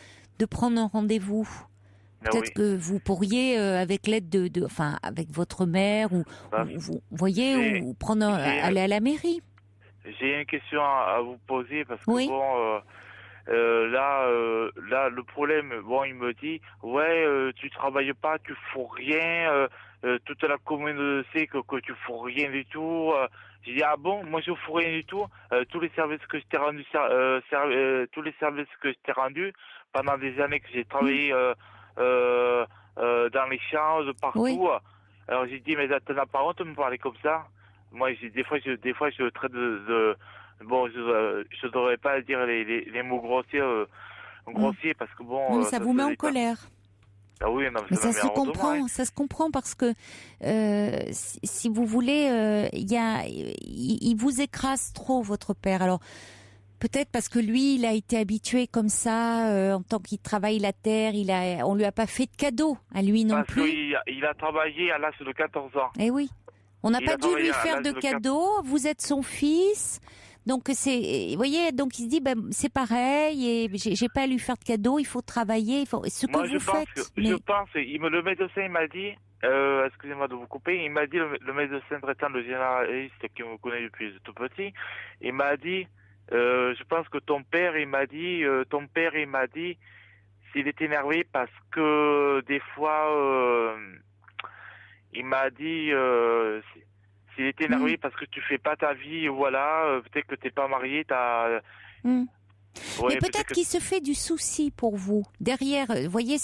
prendre un rendez-vous. Ah Peut-être oui. que vous pourriez, avec l'aide enfin, avec votre mère, ou vous voyez, j'ai- ou prendre aller à la mairie. J'ai une question à vous poser parce que Oui. bon, là, le problème, bon, il me dit, ouais, tu travailles pas, tu fous rien, toute la commune sait que tu fous rien du tout. J'ai dit, ah bon, moi je fous rien du tout. Tous les services que je t'ai rendus, tous les services que je t'ai rendus pendant des années que j'ai travaillé dans les champs, de partout. Oui. Alors j'ai dit, mais t'en as pas honte de me parler comme ça? Moi, des fois, je traite bon, je devrais pas dire les mots grossiers parce que bon. Non, mais ça vous met en colère. Ah oui, non, Mais ça ça me se met hors de moi, comprend, hein. ça se comprend parce que si vous voulez, il vous écrase trop votre père. Alors peut-être parce que lui, il a été habitué comme ça en tant qu'il travaille la terre. On lui a pas fait de cadeau à lui non Parce plus. qu'il a travaillé à l'âge de 14 ans. Eh oui, on n'a Il pas a dû lui travaillé à faire l'âge de de cadeau. Vous êtes son fils. Donc c'est, vous voyez, donc il se dit, c'est pareil, et j'ai pas à lui faire de cadeau, il faut travailler, il faut ce Moi, que vous faites. Le médecin il m'a dit, excusez-moi de vous couper, il m'a dit, le médecin traitant, le généraliste qui me connaît depuis tout petit, il m'a dit, je pense que ton père, il m'a dit, s'il est énervé parce que des fois, il m'a dit, s'il est énervé parce que tu fais pas ta vie, voilà, peut-être que t'es pas marié, Mais peut-être qu'il se fait du souci pour vous. Derrière, vous voyez,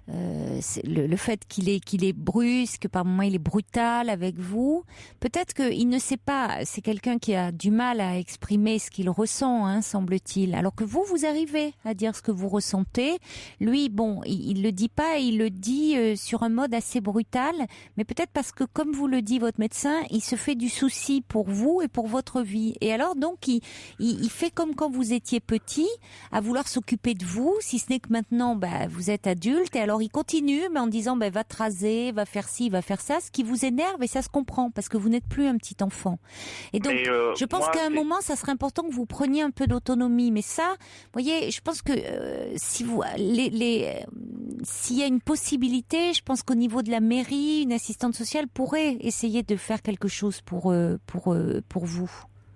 le fait qu'il est brusque, par moments il est brutal avec vous. Peut-être qu'il ne sait pas. C'est quelqu'un qui a du mal à exprimer ce qu'il ressent, hein, semble-t-il. Alors que vous arrivez à dire ce que vous ressentez. Lui, bon, il le dit pas. Il le dit sur un mode assez brutal. Mais peut-être parce que, comme vous le dit votre médecin, il se fait du souci pour vous et pour votre vie. Et alors, donc, il fait comme quand vous étiez petit, à vouloir s'occuper de vous, si ce n'est que maintenant, vous êtes adulte, et alors il continue, mais en disant, va te raser, va faire ci, va faire ça, ce qui vous énerve, et ça se comprend, parce que vous n'êtes plus un petit enfant. Et donc, je pense qu'à un moment, ça serait important que vous preniez un peu d'autonomie, mais ça, vous voyez, je pense que s'il y a une possibilité, je pense qu'au niveau de la mairie, une assistante sociale pourrait essayer de faire quelque chose pour vous.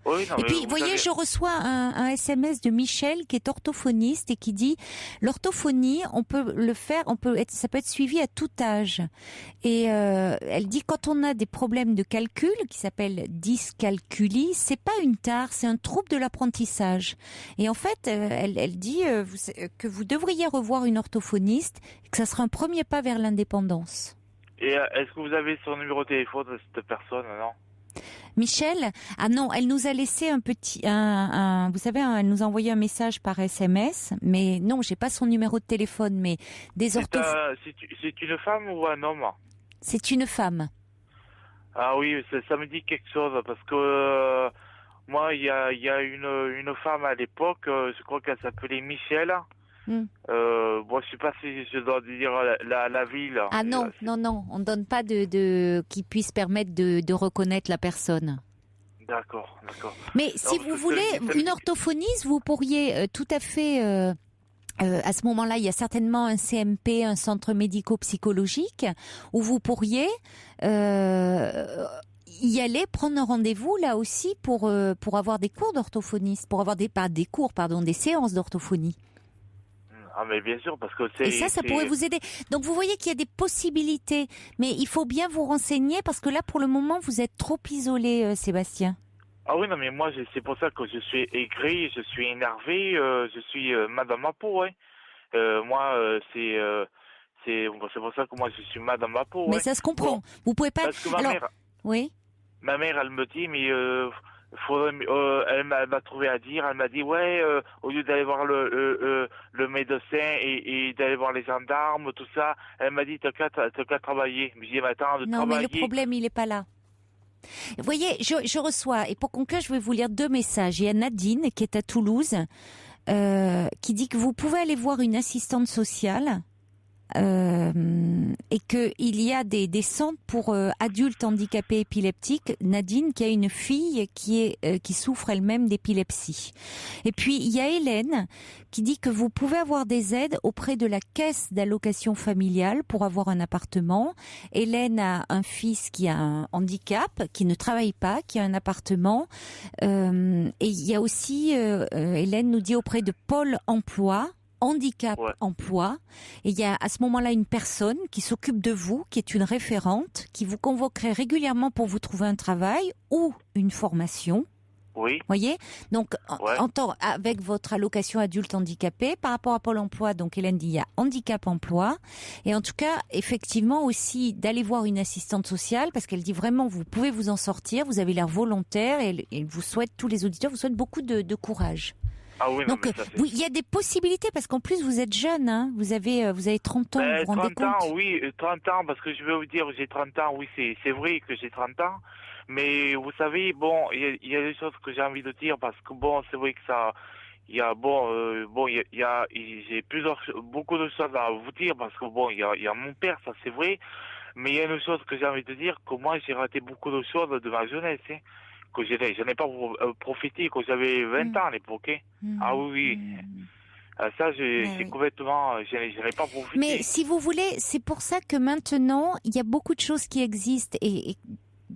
Oui, non, et puis, vous voyez, je reçois un SMS de Michel qui est orthophoniste et qui dit l'orthophonie, on peut le faire, ça peut être suivi à tout âge. Et elle dit quand on a des problèmes de calcul qui s'appellent dyscalculie, c'est pas une tare, c'est un trouble de l'apprentissage. Et en fait, elle dit que vous devriez revoir une orthophoniste, et que ça sera un premier pas vers l'indépendance. Et est-ce que vous avez son numéro de téléphone de cette personne, non? Michel, ah non, elle nous a laissé vous savez, elle nous a envoyé un message par SMS, mais non, j'ai pas son numéro de téléphone, mais des orthophonistes. C'est une femme ou un homme? C'est une femme. Ah oui, ça me dit quelque chose, parce que moi, il y a une femme à l'époque, je crois qu'elle s'appelait Michel. Bon, je sais pas si je dois dire la ville. Ah non, on donne pas de qui puisse permettre de reconnaître la personne. D'accord. Mais si vous voulez une orthophoniste, vous pourriez tout à fait. À ce moment-là, il y a certainement un CMP, un centre médico-psychologique, où vous pourriez y aller, prendre un rendez-vous là aussi pour avoir des cours d'orthophoniste, pour avoir des séances d'orthophonie. Ah mais bien sûr, parce que et ça pourrait vous aider. Donc vous voyez qu'il y a des possibilités, mais il faut bien vous renseigner parce que là pour le moment vous êtes trop isolé, Sébastien. Ah oui, non mais moi c'est pour ça que je suis aigri, je suis énervé, je suis madame ma peau, ouais. Moi c'est pour ça que moi je suis madame ma peau. Mais ouais. ça se comprend. Bon, vous pouvez pas. Parce que mère, oui. Ma mère elle me dit mais elle m'a trouvé à dire, elle m'a dit au lieu d'aller voir le médecin et d'aller voir les gendarmes, tout ça, elle m'a dit t'as qu'à travailler. Mais j'ai dit attends de travailler. Non mais le problème il est pas là. Vous voyez, je reçois, et pour conclure je vais vous lire 2 messages. Il y a Nadine qui est à Toulouse qui dit que vous pouvez aller voir une assistante sociale. Et qu'il y a des centres pour adultes handicapés épileptiques. Nadine qui a une fille qui souffre elle-même d'épilepsie. Et puis il y a Hélène qui dit que vous pouvez avoir des aides auprès de la caisse d'allocation familiale pour avoir un appartement. Hélène a un fils qui a un handicap, qui ne travaille pas, qui a un appartement. Et il y a aussi, Hélène nous dit auprès de Pôle Emploi, handicap emploi, et il y a à ce moment-là une personne qui s'occupe de vous, qui est une référente, qui vous convoquerait régulièrement pour vous trouver un travail ou une formation. Oui. Voyez, donc avec votre allocation adulte handicapé par rapport à Pôle Emploi, donc Hélène dit il y a handicap emploi, et en tout cas effectivement aussi d'aller voir une assistante sociale parce qu'elle dit vraiment vous pouvez vous en sortir, vous avez l'air volontaire et elle vous souhaite, tous les auditeurs vous souhaitent beaucoup de courage. Ah oui, donc il y a des possibilités parce qu'en plus vous êtes jeune, hein, vous avez 30 ans, vous vous rendez compte? 30 ans, oui, 30 ans, parce que je vais vous dire, j'ai 30 ans, oui, c'est vrai que j'ai 30 ans, mais vous savez, bon, il y a des choses que j'ai envie de dire, parce que bon, c'est vrai que ça, j'ai beaucoup de choses à vous dire, parce que bon, il y a mon père, ça c'est vrai, mais il y a une chose que j'ai envie de dire, que moi j'ai raté beaucoup de choses de ma jeunesse, hein. que j'en ai pas profité quand j'avais 20 ans à l'époque. Hein. Ah oui. Ça, j'ai complètement, j'en ai pas profité. Mais si vous voulez, c'est pour ça que maintenant, il y a beaucoup de choses qui existent et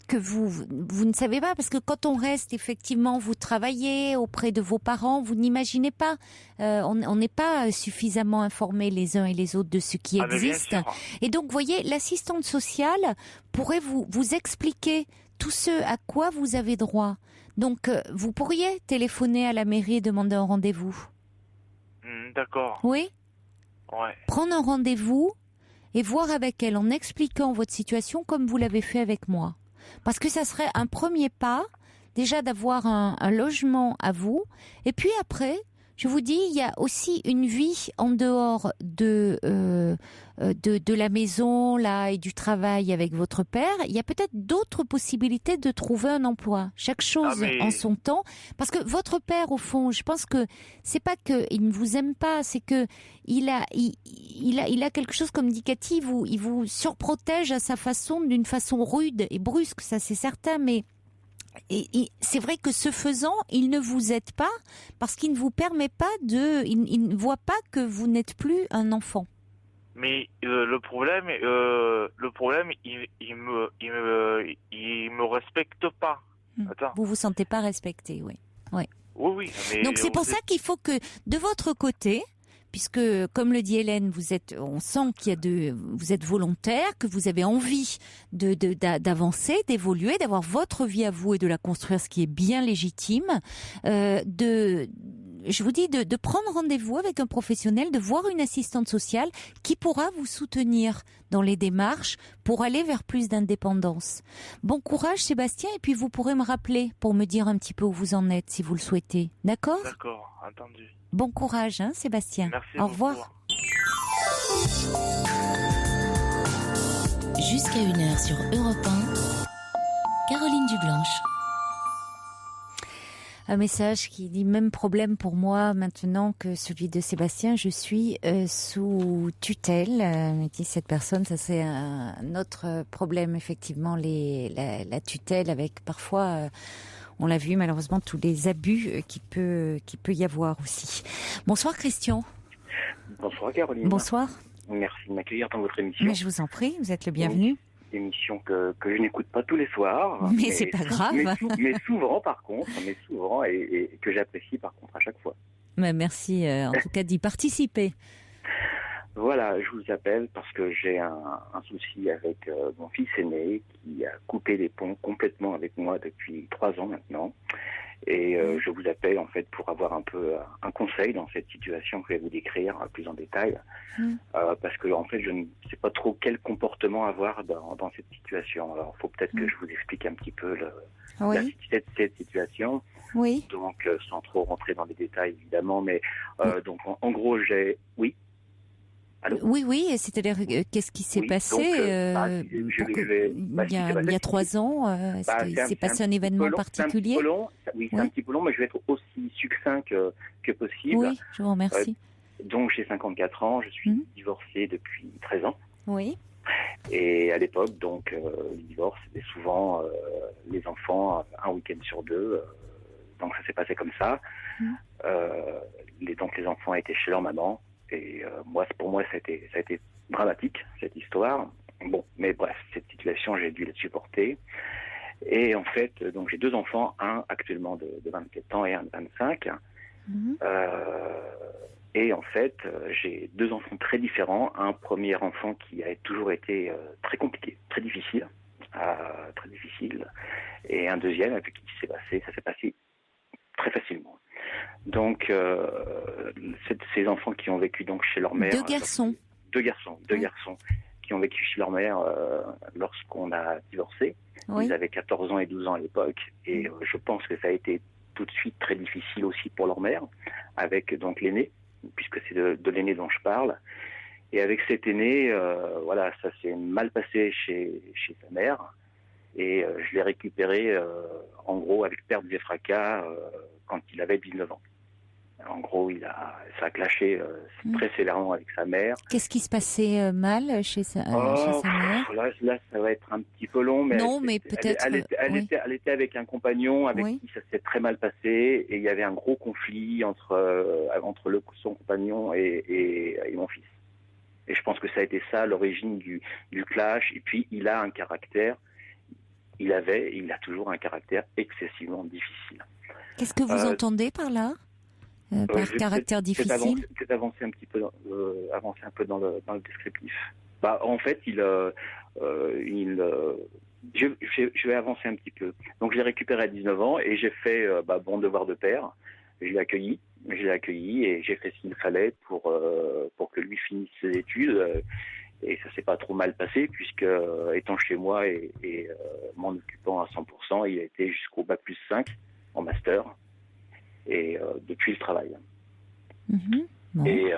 que vous ne savez pas, parce que quand on reste effectivement, vous travaillez auprès de vos parents, vous n'imaginez pas, on n'est pas suffisamment informés les uns et les autres de ce qui existe. Et donc, vous voyez, l'assistante sociale pourrait vous expliquer tout ce à quoi vous avez droit. Donc, vous pourriez téléphoner à la mairie et demander un rendez-vous. D'accord. Oui. Ouais. Prendre un rendez-vous et voir avec elle en expliquant votre situation comme vous l'avez fait avec moi. Parce que ça serait un premier pas, déjà d'avoir un logement à vous. Et puis après, je vous dis, il y a aussi une vie en dehors de la maison là et du travail avec votre père. Il y a peut-être d'autres possibilités de trouver un emploi. Chaque chose en son temps. Parce que votre père, au fond, je pense que c'est pas qu'il ne vous aime pas, c'est que il a quelque chose comme indicatif où il vous surprotège à sa façon, d'une façon rude et brusque, ça c'est certain, mais et c'est vrai que ce faisant, il ne vous aide pas parce qu'il ne vous permet pas il ne voit pas que vous n'êtes plus un enfant. Mais le problème, il me respecte pas. Attends. Vous vous sentez pas respecté, oui. Oui. Mais donc c'est pour ça qu'il faut que de votre côté, puisque comme le dit Hélène, on sent vous êtes volontaire, que vous avez envie d'avancer, d'évoluer, d'avoir votre vie à vous et de la construire, ce qui est bien légitime. Je vous dis de prendre rendez-vous avec un professionnel, de voir une assistante sociale qui pourra vous soutenir dans les démarches pour aller vers plus d'indépendance. Bon courage Sébastien, et puis vous pourrez me rappeler pour me dire un petit peu où vous en êtes si vous le souhaitez. D'accord ? D'accord, entendu. Bon courage, hein, Sébastien. Merci. Au revoir. Jusqu'à 1h sur Europe 1, Caroline Dublanche. Un message qui dit même problème pour moi maintenant que celui de Sébastien. Je suis sous tutelle. Me dit cette personne, ça c'est un autre problème effectivement, la tutelle avec parfois. On l'a vu malheureusement tous les abus qui peut y avoir aussi. Bonsoir Christian. Bonsoir Caroline. Bonsoir. Merci de m'accueillir dans votre émission. Mais je vous en prie, vous êtes le bienvenu. Émission que je n'écoute pas tous les soirs. Mais c'est pas grave. Mais souvent par contre, et que j'apprécie par contre à chaque fois. Mais merci en tout cas d'y participer. Voilà, je vous appelle parce que j'ai un souci avec mon fils aîné qui a coupé les ponts complètement avec moi depuis 3 ans maintenant. Et je vous appelle en fait pour avoir un peu un conseil dans cette situation que je vais vous décrire plus en détail. Parce que en fait je ne sais pas trop quel comportement avoir dans cette situation. Alors il faut peut-être que je vous explique un petit peu cette situation. Oui. Donc sans trop rentrer dans les détails évidemment, mais donc en gros j'ai... Oui. Allô ? Oui, c'est-à-dire qu'est-ce qui s'est passé il y a 3 ans il s'est passé un événement particulier. C'est un petit peu long, mais je vais être aussi succinct que possible. Oui, je vous remercie. Donc j'ai 54 ans, je suis divorcé depuis 13 ans. Oui. Et à l'époque, donc le divorce, c'était souvent les enfants un week-end sur 2. Donc ça s'est passé comme ça. Donc les enfants étaient chez leur maman. Et pour moi, ça a été dramatique, cette histoire. Bon, mais bref, cette situation, j'ai dû la supporter. Et en fait, donc j'ai 2 enfants, un actuellement de 27 ans et un de 25. Et en fait, j'ai 2 enfants très différents. Un premier enfant qui a toujours été très compliqué, très difficile. Et un deuxième avec qui ça s'est passé très facilement. Donc, ces enfants qui ont vécu donc chez leur mère... 2 garçons. 2 garçons qui ont vécu chez leur mère lorsqu'on a divorcé. Oui. Ils avaient 14 ans et 12 ans à l'époque. Et je pense que ça a été tout de suite très difficile aussi pour leur mère, avec donc l'aîné, puisque c'est de l'aîné dont je parle. Et avec cet aîné, ça s'est mal passé chez sa mère. Et je l'ai récupéré, en gros, avec perte et fracas, quand il avait 19 ans. En gros, ça a clashé très sévèrement avec sa mère. Qu'est-ce qui se passait mal chez sa mère? Là, ça va être un petit peu long, mais non, mais peut-être. Elle était avec un compagnon avec qui ça s'est très mal passé, et il y avait un gros conflit entre son compagnon et mon fils. Et je pense que ça a été ça l'origine du clash. Et puis, il a un caractère. Il a toujours un caractère excessivement difficile. Qu'est-ce que vous entendez par là? Par caractère difficile? Peut-être avancer un peu dans le descriptif. En fait, je vais avancer un petit peu. Donc, je l'ai récupéré à 19 ans et j'ai fait bon devoir de père. Je l'ai accueilli et j'ai fait ce qu'il fallait pour que lui finisse ses études. Et ça s'est pas trop mal passé puisque étant chez moi et m'en occupant à 100%, il a été jusqu'au bac+5 en master. Et depuis, je travaille. Bon. Et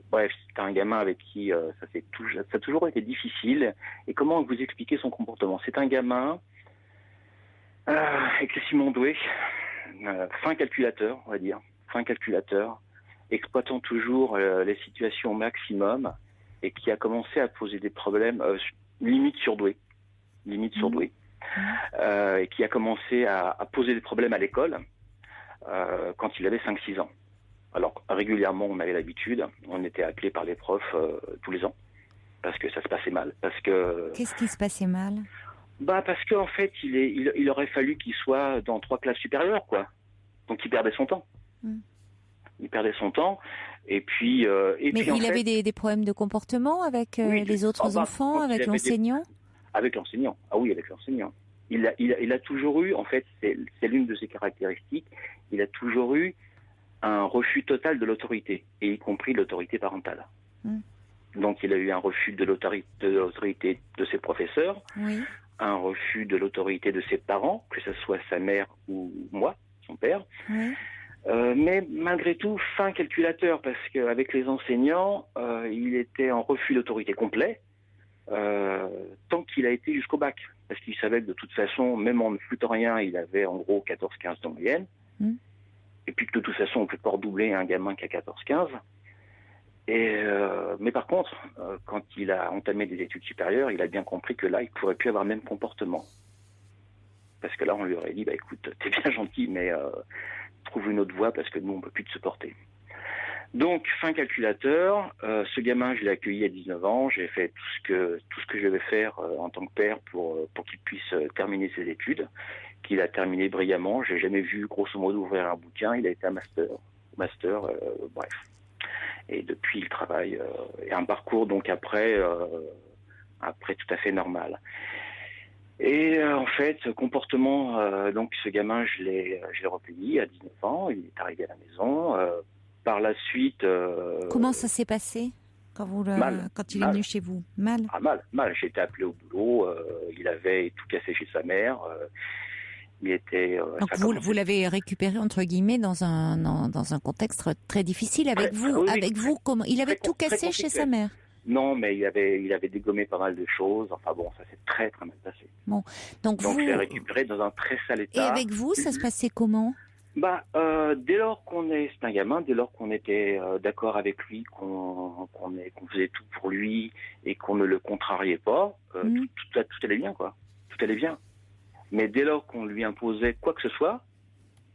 bref, c'est un gamin avec qui ça a toujours été difficile. Et comment vous expliquer son comportement? C'est un gamin excessivement doué, fin calculateur, on va dire, exploitant toujours les situations au maximum, et qui a commencé à poser des problèmes limite surdoué, et qui a commencé à poser des problèmes à l'école quand il avait 5-6 ans. Alors régulièrement, on avait l'habitude, on était appelé par les profs tous les ans parce que ça se passait mal. Qu'est-ce qui se passait mal? Parce qu'en fait, il aurait fallu qu'il soit dans 3 classes supérieures, quoi. Donc il perdait son temps. Et puis. Mais il avait des problèmes de comportement avec les autres enfants, avec l'enseignant. Avec l'enseignant. Ah oui, avec l'enseignant. Il a toujours eu, en fait, c'est l'une de ses caractéristiques. Il a toujours eu un refus total de l'autorité, et y compris l'autorité parentale. Donc il a eu un refus de l'autorité de ses professeurs, un refus de l'autorité de ses parents, que ce soit sa mère ou moi, son père. Mais malgré tout, fin calculateur, parce qu'avec les enseignants, il était en refus d'autorité complet, tant qu'il a été jusqu'au bac. Parce qu'il savait que de toute façon, même en ne foutant rien, il avait en gros 14-15 de moyenne. Et puis que de toute façon, on ne peut pas redoubler un gamin qui a 14-15. Mais par contre, quand il a entamé des études supérieures, il a bien compris que là, il ne pourrait plus avoir le même comportement. Parce que là, on lui aurait dit, écoute, t'es bien gentil, mais trouve une autre voie parce que nous, on ne peut plus te supporter. Donc, fin calculateur, ce gamin, je l'ai accueilli à 19 ans, j'ai fait tout ce que je devais faire en tant que père pour qu'il puisse terminer ses études, qu'il a terminé brillamment. J'ai jamais vu, grosso modo, ouvrir un bouquin. Il a été un master, bref. Et depuis, il travaille, et un parcours, donc après tout à fait normal. Et en fait, comportement, donc ce gamin, je l'ai recueilli à 19 ans, il est arrivé à la maison. Par la suite... Comment ça s'est passé quand il est venu chez vous? Mal. Mal. J'ai été appelé au boulot, il avait tout cassé chez sa mère. Il était... Donc vous l'avez récupéré, entre guillemets, dans un contexte très difficile avec vous. Oui, avec vous, comment il avait tout cassé chez sa mère? Non, mais il avait dégommé pas mal de choses. Enfin bon, ça s'est très très mal passé. Bon, donc je l'ai récupéré dans un très sale état. Et avec vous, ça se passait comment? Dès lors c'est un gamin, dès lors qu'on était d'accord avec lui, qu'on faisait tout pour lui et qu'on ne le contrariait pas, tout allait bien, quoi. Tout allait bien. Mais dès lors qu'on lui imposait quoi que ce soit,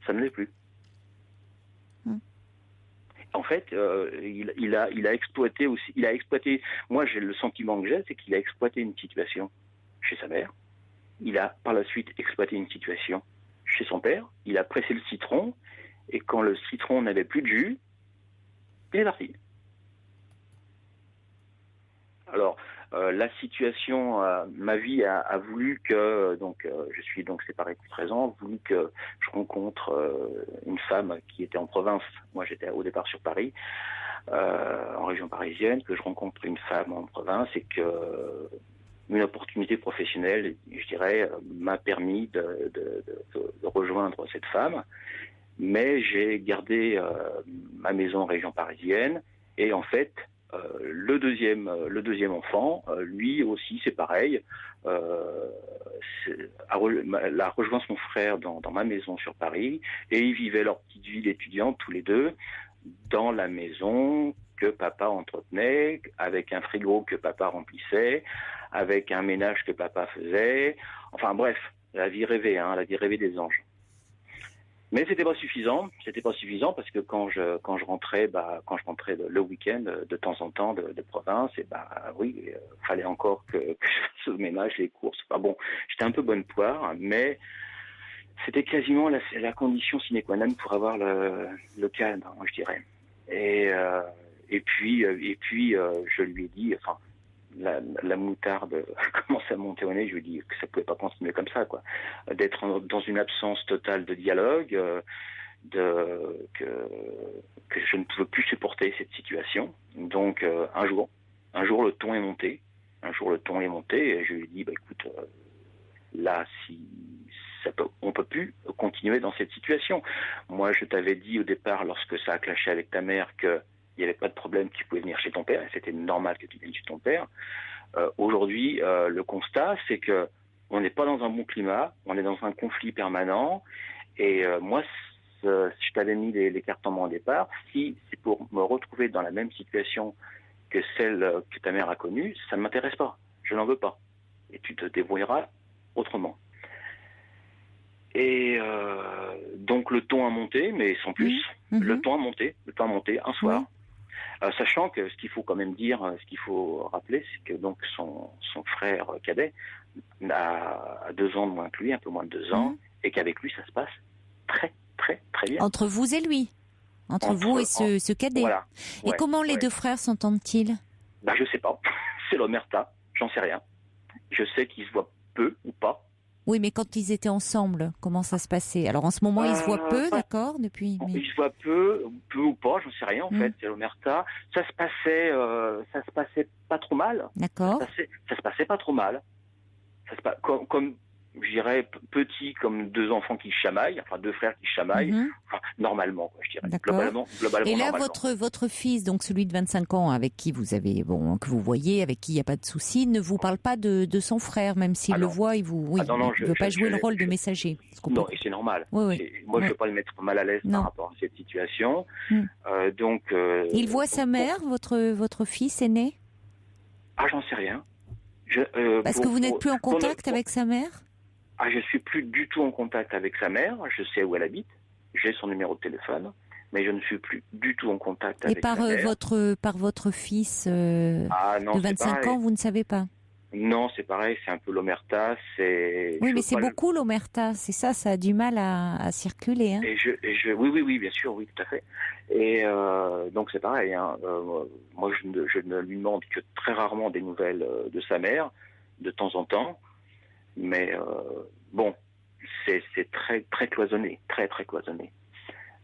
ça ne l'est plus. En fait, il a exploité aussi. Il a exploité. Moi, j'ai le sentiment que c'est qu'il a exploité une situation chez sa mère. Il a par la suite exploité une situation chez son père. Il a pressé le citron, et quand le citron n'avait plus de jus, il est parti. Alors, la situation, ma vie a voulu que, je suis donc séparé depuis 13 ans, a voulu que je rencontre une femme qui était en province. Moi, j'étais au départ sur Paris, en région parisienne, que je rencontre une femme en province et que une opportunité professionnelle, je dirais, m'a permis de rejoindre cette femme. Mais j'ai gardé ma maison en région parisienne et en fait, le deuxième enfant, lui aussi, c'est pareil. A rejoint son frère dans ma maison sur Paris, et ils vivaient leur petite vie d'étudiants tous les deux dans la maison que papa entretenait, avec un frigo que papa remplissait, avec un ménage que papa faisait. Enfin bref, la vie rêvée, la vie rêvée des anges. Mais c'était pas suffisant parce que quand je rentrais le week-end de temps en temps de province, et fallait encore que je fasse le ménage, les courses. Enfin bon, j'étais un peu bonne poire, mais c'était quasiment la condition sine qua non pour avoir le calme, je dirais. Et puis je lui ai dit, enfin, la moutarde commence à monter au nez, je lui ai dit que ça pouvait pas continuer comme ça, quoi. D'être dans une absence totale de dialogue, que je ne pouvais plus supporter cette situation. Donc un jour le ton est monté. Et je lui ai dit, écoute, là, on peut plus continuer dans cette situation. Moi, je t'avais dit au départ, lorsque ça a clashé avec ta mère, que il n'y avait pas de problème, tu pouvais venir chez ton père, et c'était normal que tu viennes chez ton père. Aujourd'hui, le constat, c'est que on n'est pas dans un bon climat, on est dans un conflit permanent, et moi, je t'avais mis les cartes en main au départ, si c'est pour me retrouver dans la même situation que celle que ta mère a connue, ça ne m'intéresse pas, je n'en veux pas, et tu te débrouilleras autrement. Et donc le ton a monté, mais sans plus, le ton a monté un soir. Sachant que ce qu'il faut quand même dire, ce qu'il faut rappeler, c'est que donc son frère cadet a 2 ans de moins que lui, un peu moins de 2 ans, et qu'avec lui ça se passe très très très bien. Entre vous et lui, entre vous et ce cadet. Voilà. Et comment les 2 frères s'entendent-ils ? Je sais pas, c'est l'omerta, j'en sais rien. Je sais qu'ils se voient peu ou pas. Oui, mais quand ils étaient ensemble, comment ça se passait ? Alors en ce moment, ils se voient peu, d'accord, depuis. Mais... Ils se voient peu ou pas, j'en sais rien en fait. C'est l'omerta. Ça se passait pas trop mal. D'accord. Ça se passait pas trop mal. Comme je dirais petit, comme 2 enfants qui chamaillent, enfin 2 frères qui chamaillent, enfin, normalement, quoi, je dirais. Globalement. Et là, normalement. votre fils, donc celui de 25 ans, avec qui vous avez, que vous voyez, avec qui il n'y a pas de souci, ne vous parle pas de son frère, même s'il le voit, il ne veut pas jouer le rôle de messager. Non, et c'est normal. Oui. Moi, je ne veux pas le mettre mal à l'aise par rapport à cette situation. Il voit sa mère, votre fils aîné ? J'en sais rien. Parce que vous n'êtes plus en contact avec sa mère ? Je suis plus du tout en contact avec sa mère. Je sais où elle habite. J'ai son numéro de téléphone, mais je ne suis plus du tout en contact avec sa mère. Par votre fils de 25 ans, vous ne savez pas ? Non, c'est pareil, c'est un peu l'omerta. Oui, mais c'est beaucoup l'omerta. C'est ça a du mal à circuler. Hein. Oui, bien sûr, oui, tout à fait. Et donc c'est pareil. Moi, je ne lui demande que très rarement des nouvelles de sa mère, de temps en temps. Mais c'est très très cloisonné, très très cloisonné.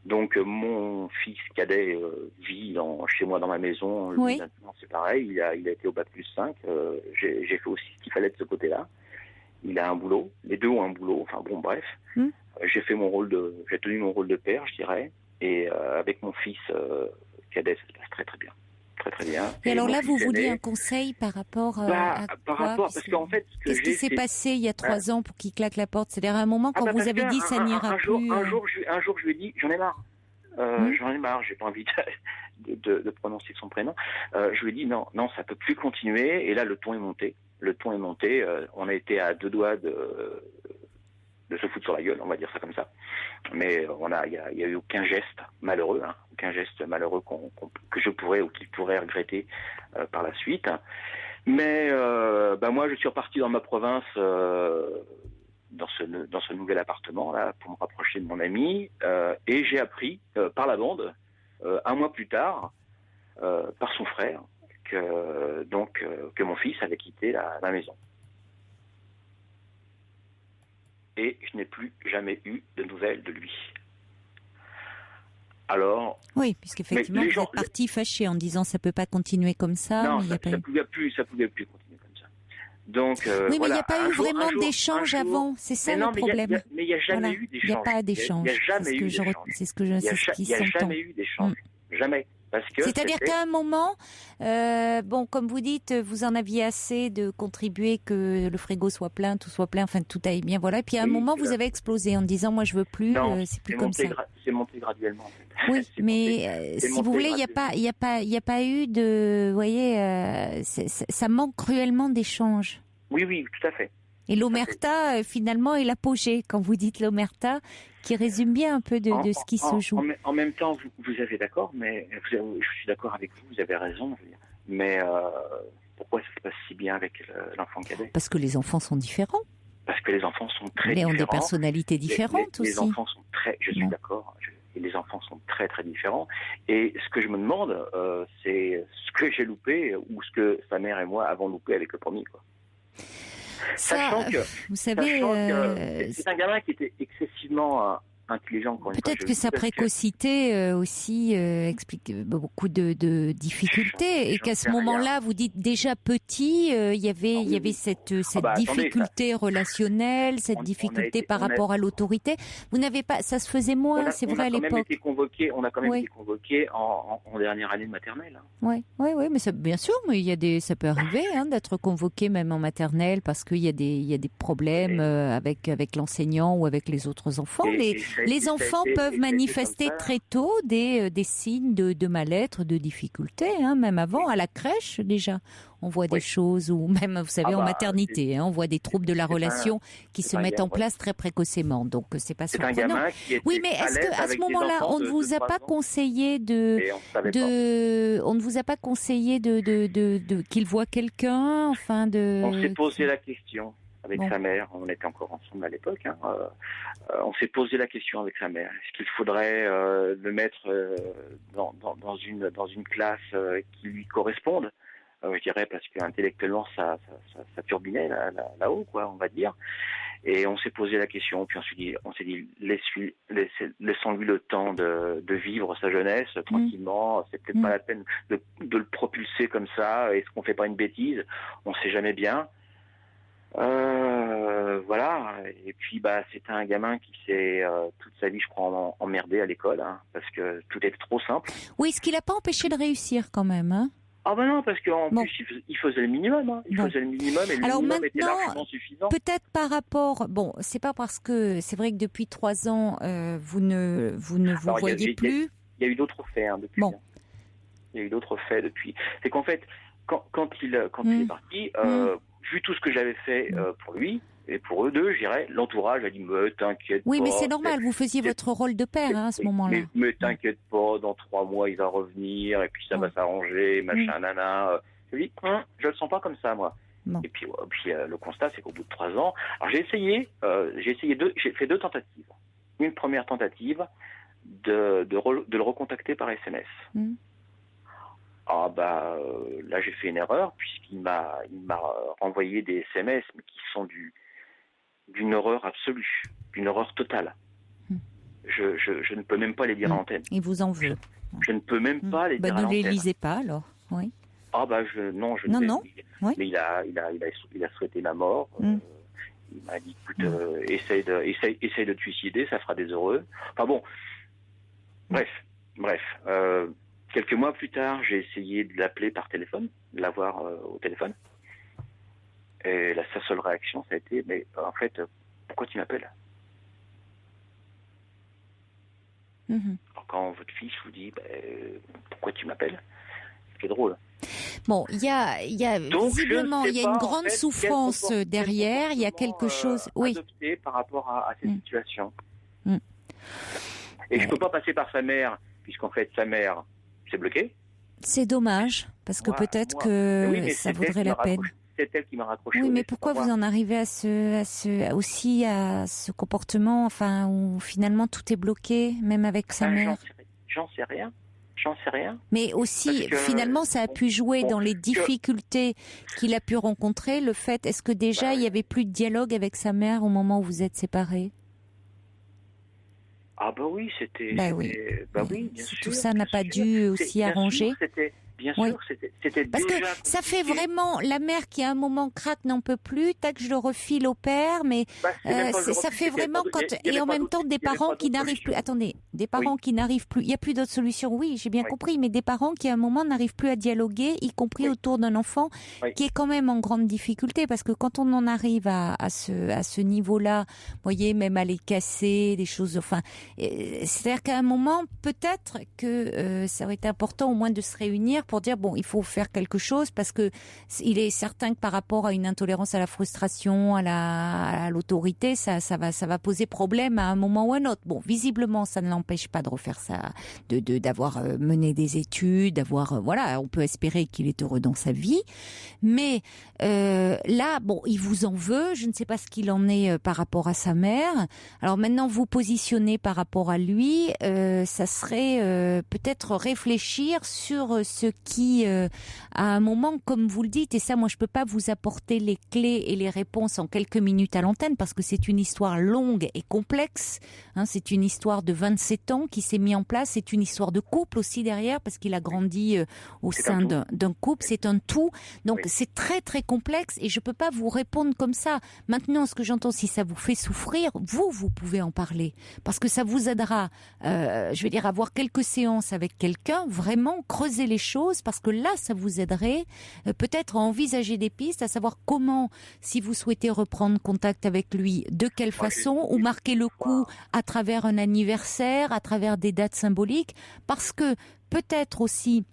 Donc mon fils cadet vit chez moi dans ma maison. Oui. Maintenant c'est pareil, il a été au bac+5. J'ai fait aussi ce qu'il fallait de ce côté-là. Il a un boulot, les 2 ont un boulot. Enfin bon, bref. J'ai tenu mon rôle de père, je dirais. Et avec mon fils cadet, ça se passe très très bien. Très très bien. Et alors là, vous vouliez un conseil par rapport à quoi ? Parce qu'en fait, qu'est-ce qui s'est passé il y a 3 ans pour qu'il claque la porte ? C'est-à-dire à un moment quand vous avez dit ça n'ira plus. Un jour, je lui ai dit j'en ai marre. J'en ai marre. J'ai pas envie de prononcer son prénom. Je lui ai dit non, ça peut plus continuer. Et là, le ton est monté. On a été à 2 doigts de se foutre sur la gueule, on va dire ça comme ça. Mais il y a eu aucun geste malheureux, que je pourrais ou qu'il pourrait regretter par la suite. Mais moi, je suis reparti dans ma province, dans ce nouvel appartement là, pour me rapprocher de mon ami, et j'ai appris par la bande, 1 mois plus tard, par son frère, que mon fils avait quitté la maison. Et je n'ai plus jamais eu de nouvelles de lui. Alors... Oui, puisqu'effectivement, vous êtes parti fâché en disant ça ne peut pas continuer comme ça. Non, ça ne pouvait plus continuer comme ça. Donc, oui, mais il n'y a pas eu vraiment d'échange avant. C'est ça le problème. Mais il n'y a jamais eu d'échange. Il n'y a pas d'échange. Il n'y a jamais eu d'échange. C'est ce qui s'entend. Il n'y a jamais eu d'échange. Jamais. C'est-à-dire qu'à un moment, Bon, comme vous dites, vous en aviez assez de contribuer que le frigo soit plein, tout soit plein, enfin tout aille bien, voilà. Et puis à un moment, vous avez explosé en disant, moi je veux plus, c'est plus comme ça. C'est monté graduellement. En fait. Oui, mais si vous voulez, il y a pas eu de, vous voyez, ça manque cruellement d'échanges. Oui, tout à fait. Et l'omerta, finalement, est l'apogée, quand vous dites l'omerta, qui résume bien un peu de ce qui se joue. En même temps, vous avez d'accord, mais je suis d'accord avec vous, vous avez raison. Je veux dire. Mais pourquoi ça se passe si bien avec l'enfant cadet? Parce que les enfants sont différents. Parce que les enfants sont très différents. différents. Ils ont des personnalités différentes aussi. Les enfants sont très, je suis d'accord, et les enfants sont très très différents. Et ce que je me demande, c'est ce que j'ai loupé ou ce que sa mère et moi avons loupé avec le premier, quoi. Ça, vous savez, c'est un gamin qui était excessivement intelligent. Peut-être que sa précocité aussi explique beaucoup de difficultés et qu'à ce moment-là, vous dites déjà petit, il y avait cette difficulté relationnelle, cette difficulté par rapport à l'autorité. Vous n'avez pas, ça se faisait moins, c'est vrai à l'époque. On a quand même été convoqués en dernière année de maternelle. Oui, mais ça, bien sûr, mais ça peut arriver d'être convoqué même en maternelle parce qu'il y a des problèmes avec l'enseignant ou avec les autres enfants. Les enfants peuvent manifester très tôt des signes de mal-être, de difficulté, même avant, à la crèche déjà. On voit des choses, ou même, vous savez, en maternité, on voit des troubles de la relation qui se mettent en place très précocement. Donc, c'est pas surprenant. Oui, mais est-ce qu'à ce moment-là, on ne vous a pas conseillé on ne vous a pas conseillé qu'il voit quelqu'un, On s'est posé la question. Avec sa mère, on était encore ensemble à l'époque. On s'est posé la question avec sa mère. Est-ce qu'il faudrait le mettre dans une classe qui lui corresponde, je dirais, parce qu'intellectuellement ça turbinait là-haut, quoi, on va dire. Et on s'est posé la question, puis on s'est dit laissons-lui le temps de vivre sa jeunesse tranquillement. C'est peut-être pas la peine de le propulser comme ça. Est-ce qu'on fait pas une bêtise? On sait jamais bien. Voilà. Et puis c'était un gamin qui s'est toute sa vie, je crois, emmerdé à l'école, parce que tout était trop simple. Oui, ce qui l'a pas empêché de réussir quand même. Ah non, parce qu'en plus il faisait le minimum. Il faisait le minimum et le minimum était largement suffisant. Peut-être par rapport, c'est pas parce que c'est vrai que depuis 3 ans vous ne vous voyez plus. Il y a eu d'autres faits depuis. Il y a eu d'autres faits depuis. C'est qu'en fait, quand il est parti. Vu tout ce que j'avais fait pour lui et pour eux deux, je dirais, l'entourage a dit mais t'inquiète pas. Oui, mais c'est normal, vous faisiez votre rôle de père à ce moment-là. Mais t'inquiète pas, dans 3 mois il va revenir et puis ça va s'arranger, machin, nana. Je lui dis, je le sens pas comme ça, moi. Et puis le constat, c'est qu'au bout de 3 ans, alors j'ai fait 2 tentatives. Une première tentative de le recontacter par SMS. Là j'ai fait une erreur puisqu'il m'a renvoyé des SMS mais qui sont d'une horreur absolue, d'une horreur totale. Je ne peux même pas les dire en antenne. Il vous en veut. Je ne peux même pas les dire en antenne. Ne les lisez pas alors. Oui. Non. Oui. Mais il a souhaité ma mort. Il m'a dit écoute, essaye de te suicider, ça fera des heureux. Enfin bon. Bref. Quelques mois plus tard, j'ai essayé de l'appeler par téléphone, de l'avoir au téléphone. Et sa seule réaction, ça a été, mais en fait, pourquoi tu m'appelles? Alors, quand votre fils vous dit, pourquoi tu m'appelles? C'est drôle. Bon, il y a donc, visiblement, il y a une grande souffrance derrière, il y a quelque chose... adopté par rapport à cette situation. Et je ne peux pas passer par sa mère, puisqu'en fait, sa mère... C'est bloqué. C'est dommage, parce que peut-être que ça vaudrait la peine. C'est elle qui m'a raccroché. Oui, mais pourquoi vous en arrivez à ce comportement, où finalement tout est bloqué, même avec sa mère? J'en sais rien. Mais aussi, finalement, ça a pu jouer dans les difficultés qu'il a pu rencontrer. Le fait, est-ce que déjà il y avait plus de dialogue avec sa mère au moment où vous êtes séparés? Oui, c'était... oui, bien sûr. Tout ça n'a pas dû aussi arranger. Bien sûr, c'était parce que ça fait vraiment la mère qui à un moment craque, n'en peut plus, tac, je le refile au père, mais ça fait vraiment et en même temps des parents qui n'arrivent plus. Attendez, Des parents qui n'arrivent plus, il n'y a plus d'autre solution, oui, j'ai bien compris, mais des parents qui à un moment n'arrivent plus à dialoguer, y compris autour d'un enfant qui est quand même en grande difficulté, parce que quand on en arrive à ce niveau-là, vous voyez, même à les casser, des choses, enfin, c'est-à-dire qu'à un moment, peut-être que ça aurait été important au moins de se réunir pour dire, bon, il faut faire quelque chose, parce que il est certain que par rapport à une intolérance à la frustration, à l'autorité, ça va poser problème à un moment ou à un autre. Bon, visiblement, ça ne l'empêche pas de refaire ça, d'avoir mené des études, voilà, on peut espérer qu'il est heureux dans sa vie, mais là, bon, il vous en veut, je ne sais pas ce qu'il en est par rapport à sa mère. Alors maintenant, vous positionnez par rapport à lui, ça serait peut-être réfléchir sur ce qui, à un moment, comme vous le dites, et ça, moi, je peux pas vous apporter les clés et les réponses en quelques minutes à l'antenne, parce que c'est une histoire longue et complexe, hein, c'est une histoire de 27 ans qui s'est mis en place, c'est une histoire de couple aussi derrière, parce qu'il a grandi au sein d'un couple, c'est un tout, donc c'est très très complexe, et je peux pas vous répondre comme ça. Maintenant, ce que j'entends, si ça vous fait souffrir, vous pouvez en parler, parce que ça vous aidera, je vais dire, avoir quelques séances avec quelqu'un, vraiment creuser les choses, parce que là, ça vous aiderait peut-être à envisager des pistes, à savoir comment, si vous souhaitez reprendre contact avec lui, de quelle façon, ou marquer le coup à travers un anniversaire, à travers des dates symboliques, parce que peut-être aussi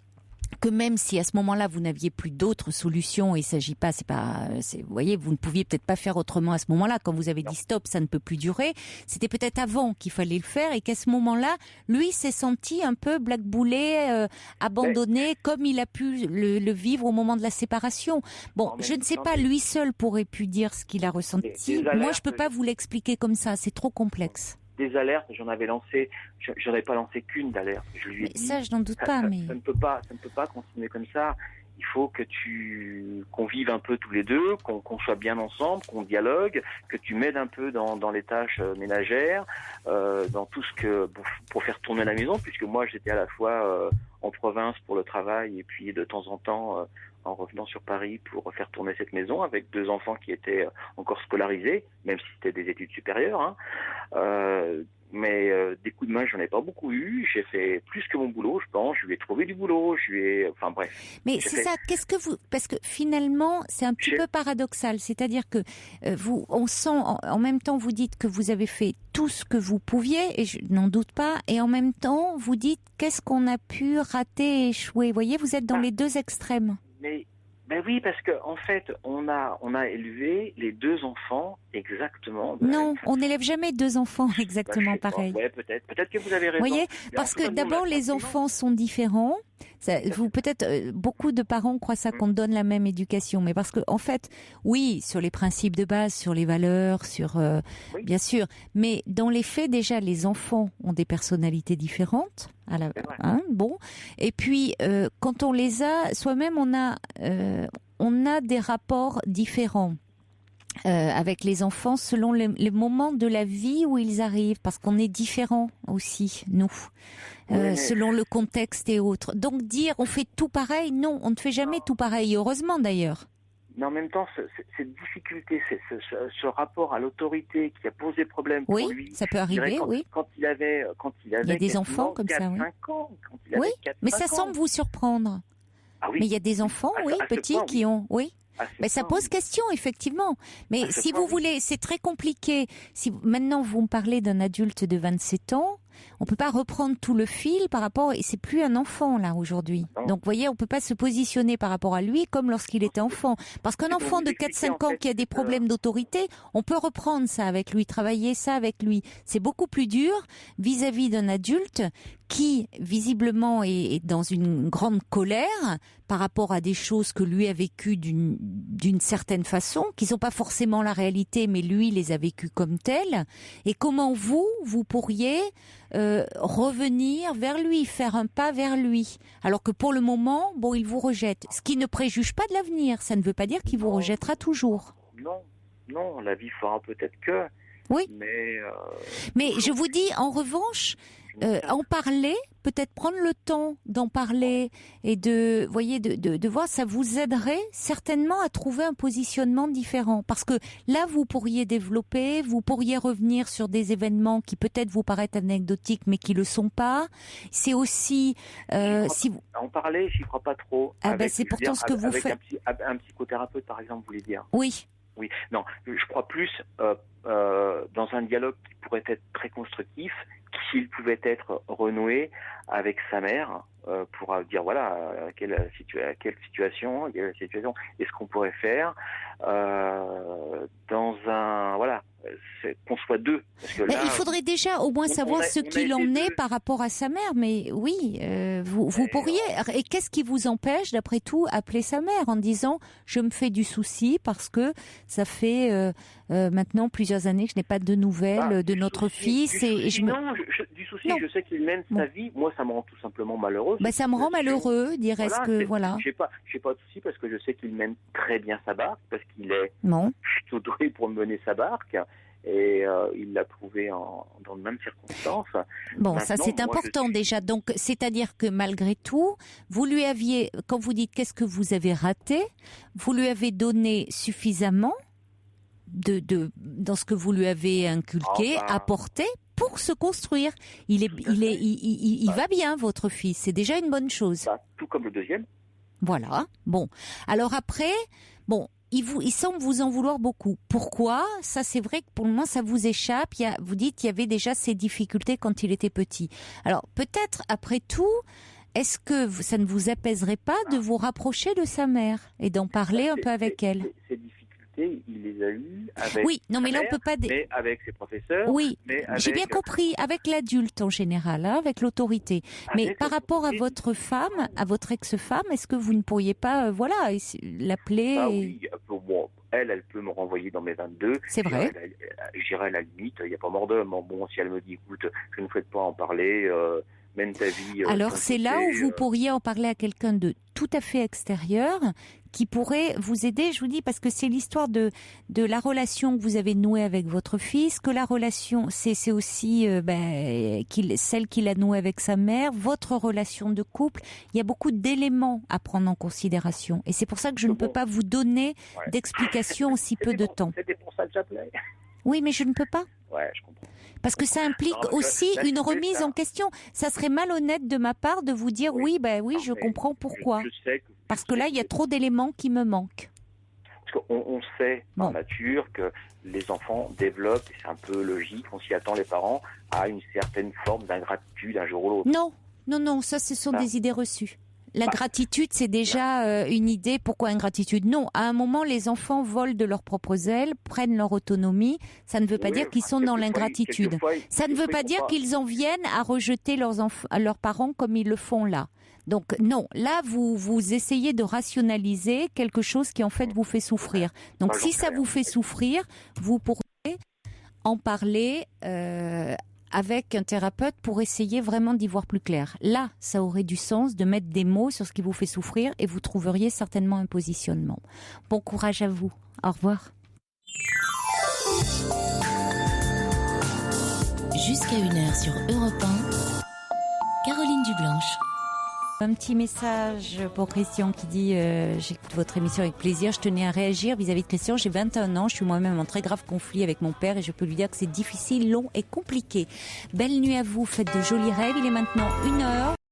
que même si à ce moment-là vous n'aviez plus d'autres solutions, il s'agit pas, vous voyez, vous ne pouviez peut-être pas faire autrement à ce moment-là, quand vous avez dit stop, ça ne peut plus durer, c'était peut-être avant qu'il fallait le faire, et qu'à ce moment-là, lui s'est senti un peu blackboulé, abandonné, comme il a pu le vivre au moment de la séparation. Bon, je ne sais pas, lui seul pourrait pu dire ce qu'il a ressenti. Moi, je peux pas vous l'expliquer comme ça, c'est trop complexe. Des alertes, j'en avais lancé, j'en ai pas lancé qu'une d'alerte. Je lui ai dit, ça, je n'en doute pas, mais ça ne peut pas continuer comme ça. Il faut que qu'on vive un peu tous les deux, qu'on soit bien ensemble, qu'on dialogue, que tu m'aides un peu dans les tâches ménagères, dans tout ce que pour faire tourner la maison, puisque moi j'étais à la fois en province pour le travail et puis de temps en temps en revenant sur Paris pour faire tourner cette maison avec 2 enfants qui étaient encore scolarisés, même si c'était des études supérieures, hein. Mais des coups de main, j'en ai pas beaucoup eu. J'ai fait plus que mon boulot, je pense. Je lui ai trouvé du boulot. Enfin bref. Mais c'est ça. Parce que finalement, c'est un petit peu paradoxal. C'est-à-dire que on sent, en même temps, vous dites que vous avez fait tout ce que vous pouviez, et je n'en doute pas. Et en même temps, vous dites qu'est-ce qu'on a pu rater, échouer. Vous voyez, vous êtes dans les deux extrêmes. Ben oui, parce que en fait, on a élevé les 2 enfants exactement. Non, on n'élève jamais 2 enfants exactement pareil. Ouais, peut-être que vous avez raison. Vous voyez, parce que d'abord les enfants sont différents. Peut-être beaucoup de parents croient ça qu'on donne la même éducation, mais parce que en fait, oui, sur les principes de base, sur les valeurs, bien sûr, mais dans les faits déjà, les enfants ont des personnalités différentes. Bon, et puis quand on les a, soi-même, on a des rapports différents. Avec les enfants selon les moments de la vie où ils arrivent, parce qu'on est différents aussi, nous, selon le contexte et autres. Donc dire on fait tout pareil, non, on ne fait jamais tout pareil, heureusement d'ailleurs. Mais en même temps, cette difficulté, ce rapport à l'autorité qui a posé problème pour lui. Oui, ça peut arriver, oui. Quand il avait il y a des enfants comme ça, oui. 5 ans, oui, mais ça semble vous surprendre. Ah oui. Mais il y a des enfants, petits, qui ont, oui. Mais ça pose question, effectivement. Mais si vous voulez, c'est très compliqué. Si maintenant vous me parlez d'un adulte de 27 ans, on peut pas reprendre tout le fil par rapport, et c'est plus un enfant là aujourd'hui. Donc vous voyez, on peut pas se positionner par rapport à lui comme lorsqu'il était enfant. Parce qu'un enfant de 4-5 ans qui a des problèmes d'autorité, on peut reprendre ça avec lui, travailler ça avec lui. C'est beaucoup plus dur vis-à-vis d'un adulte qui visiblement est dans une grande colère par rapport à des choses que lui a vécues d'une certaine façon, qui sont pas forcément la réalité, mais lui les a vécues comme telles. Et comment vous pourriez revenir vers lui, faire un pas vers lui, alors que pour le moment, bon, il vous rejette. Ce qui ne préjuge pas de l'avenir, ça ne veut pas dire qu'il vous rejettera toujours. Non, la vie fera peut-être que. Oui. Mais je vous dis, en revanche, en parler, peut-être prendre le temps d'en parler et de voir, ça vous aiderait certainement à trouver un positionnement différent. Parce que là, vous pourriez développer, vous pourriez revenir sur des événements qui peut-être vous paraissent anecdotiques, mais qui le sont pas. C'est aussi, en parler, j'y crois pas trop. C'est pourtant ce que vous faites. Un psychothérapeute, par exemple, vous voulez dire? Oui. Oui, non, je crois plus dans un dialogue qui pourrait être très constructif, s'il pouvait être renoué avec sa mère pour dire voilà quelle situation est-ce qu'on pourrait faire dans un qu'on soit deux. Parce que là, il faudrait déjà au moins savoir ce qu'il en est par rapport à sa mère. Mais oui, vous pourriez. Et qu'est-ce qui vous empêche, d'après tout, appeler sa mère en disant je me fais du souci parce que ça fait maintenant plusieurs années que je n'ai pas de nouvelles de notre fils du souci. Je sais qu'il mène sa vie. Moi, ça me rend tout simplement malheureuse. Ça me rend malheureux, dirais-ce que voilà. J'ai pas de souci parce que je sais qu'il mène très bien sa barque parce qu'il est plutôt doué pour mener sa barque. Et il l'a prouvé dans de mêmes circonstances. Bon, maintenant, ça c'est important déjà. Donc, c'est-à-dire que malgré tout, vous lui aviez, quand vous dites qu'est-ce que vous avez raté, vous lui avez donné suffisamment dans ce que vous lui avez inculqué, apporté pour se construire. Il va bien, votre fils. C'est déjà une bonne chose. Tout comme le deuxième. Voilà. Bon. Alors après, il semble vous en vouloir beaucoup. Pourquoi ? Ça, c'est vrai que pour le moment, ça vous échappe. Vous dites qu'il y avait déjà ces difficultés quand il était petit. Alors, peut-être, après tout, est-ce que ça ne vous apaiserait pas de vous rapprocher de sa mère et d'en parler un peu avec elle ? Ces difficultés, il les a eues avec mais là, on peut pas... mais avec ses professeurs. Oui, j'ai bien compris. Avec l'adulte en général, avec l'autorité. Mais par rapport à votre femme, à votre ex-femme, est-ce que vous ne pourriez pas, l'appeler Oui, elle peut me renvoyer dans mes 22. C'est vrai. J'irai à la limite, il n'y a pas mort d'homme. Bon, si elle me dit, écoute, je ne souhaite pas en parler, mène ta vie. Alors c'est là où vous pourriez en parler à quelqu'un de tout à fait extérieur, qui pourrait vous aider, je vous dis, parce que c'est l'histoire de la relation que vous avez nouée avec votre fils, que la relation, c'est aussi celle qu'il a nouée avec sa mère, votre relation de couple. Il y a beaucoup d'éléments à prendre en considération. Et c'est pour ça que je ne peux pas vous donner d'explications en si peu de temps. C'était pour ça que j'appelais. Oui, mais je ne peux pas. Ouais, je comprends. Parce que ça implique aussi une remise en question. Ça serait malhonnête de ma part de vous dire je comprends pourquoi. Parce que là, il y a trop d'éléments qui me manquent. Parce qu'on sait par nature que les enfants développent, et c'est un peu logique, on s'y attend les parents, à une certaine forme d'ingratitude un jour ou l'autre. Non, ça ce sont des idées reçues. La gratitude, c'est déjà une idée. Pourquoi ingratitude ? Non, à un moment, les enfants volent de leurs propres ailes, prennent leur autonomie. Ça ne veut pas dire qu'ils sont dans l'ingratitude. Ça ne veut pas dire qu'ils en viennent à rejeter leurs parents comme ils le font là. Donc non, là, vous essayez de rationaliser quelque chose qui en fait vous fait souffrir. Donc si ça vous fait souffrir, vous pourrez en parler avec un thérapeute pour essayer vraiment d'y voir plus clair. Là, ça aurait du sens de mettre des mots sur ce qui vous fait souffrir et vous trouveriez certainement un positionnement. Bon courage à vous. Au revoir. Jusqu'à 1h sur Europe 1, Caroline Dublanche. Un petit message pour Christian qui dit j'écoute votre émission avec plaisir, je tenais à réagir vis-à-vis de Christian, j'ai 21 ans, je suis moi-même en très grave conflit avec mon père et je peux lui dire que c'est difficile, long et compliqué. Belle nuit à vous, faites de jolis rêves, il est maintenant 1h,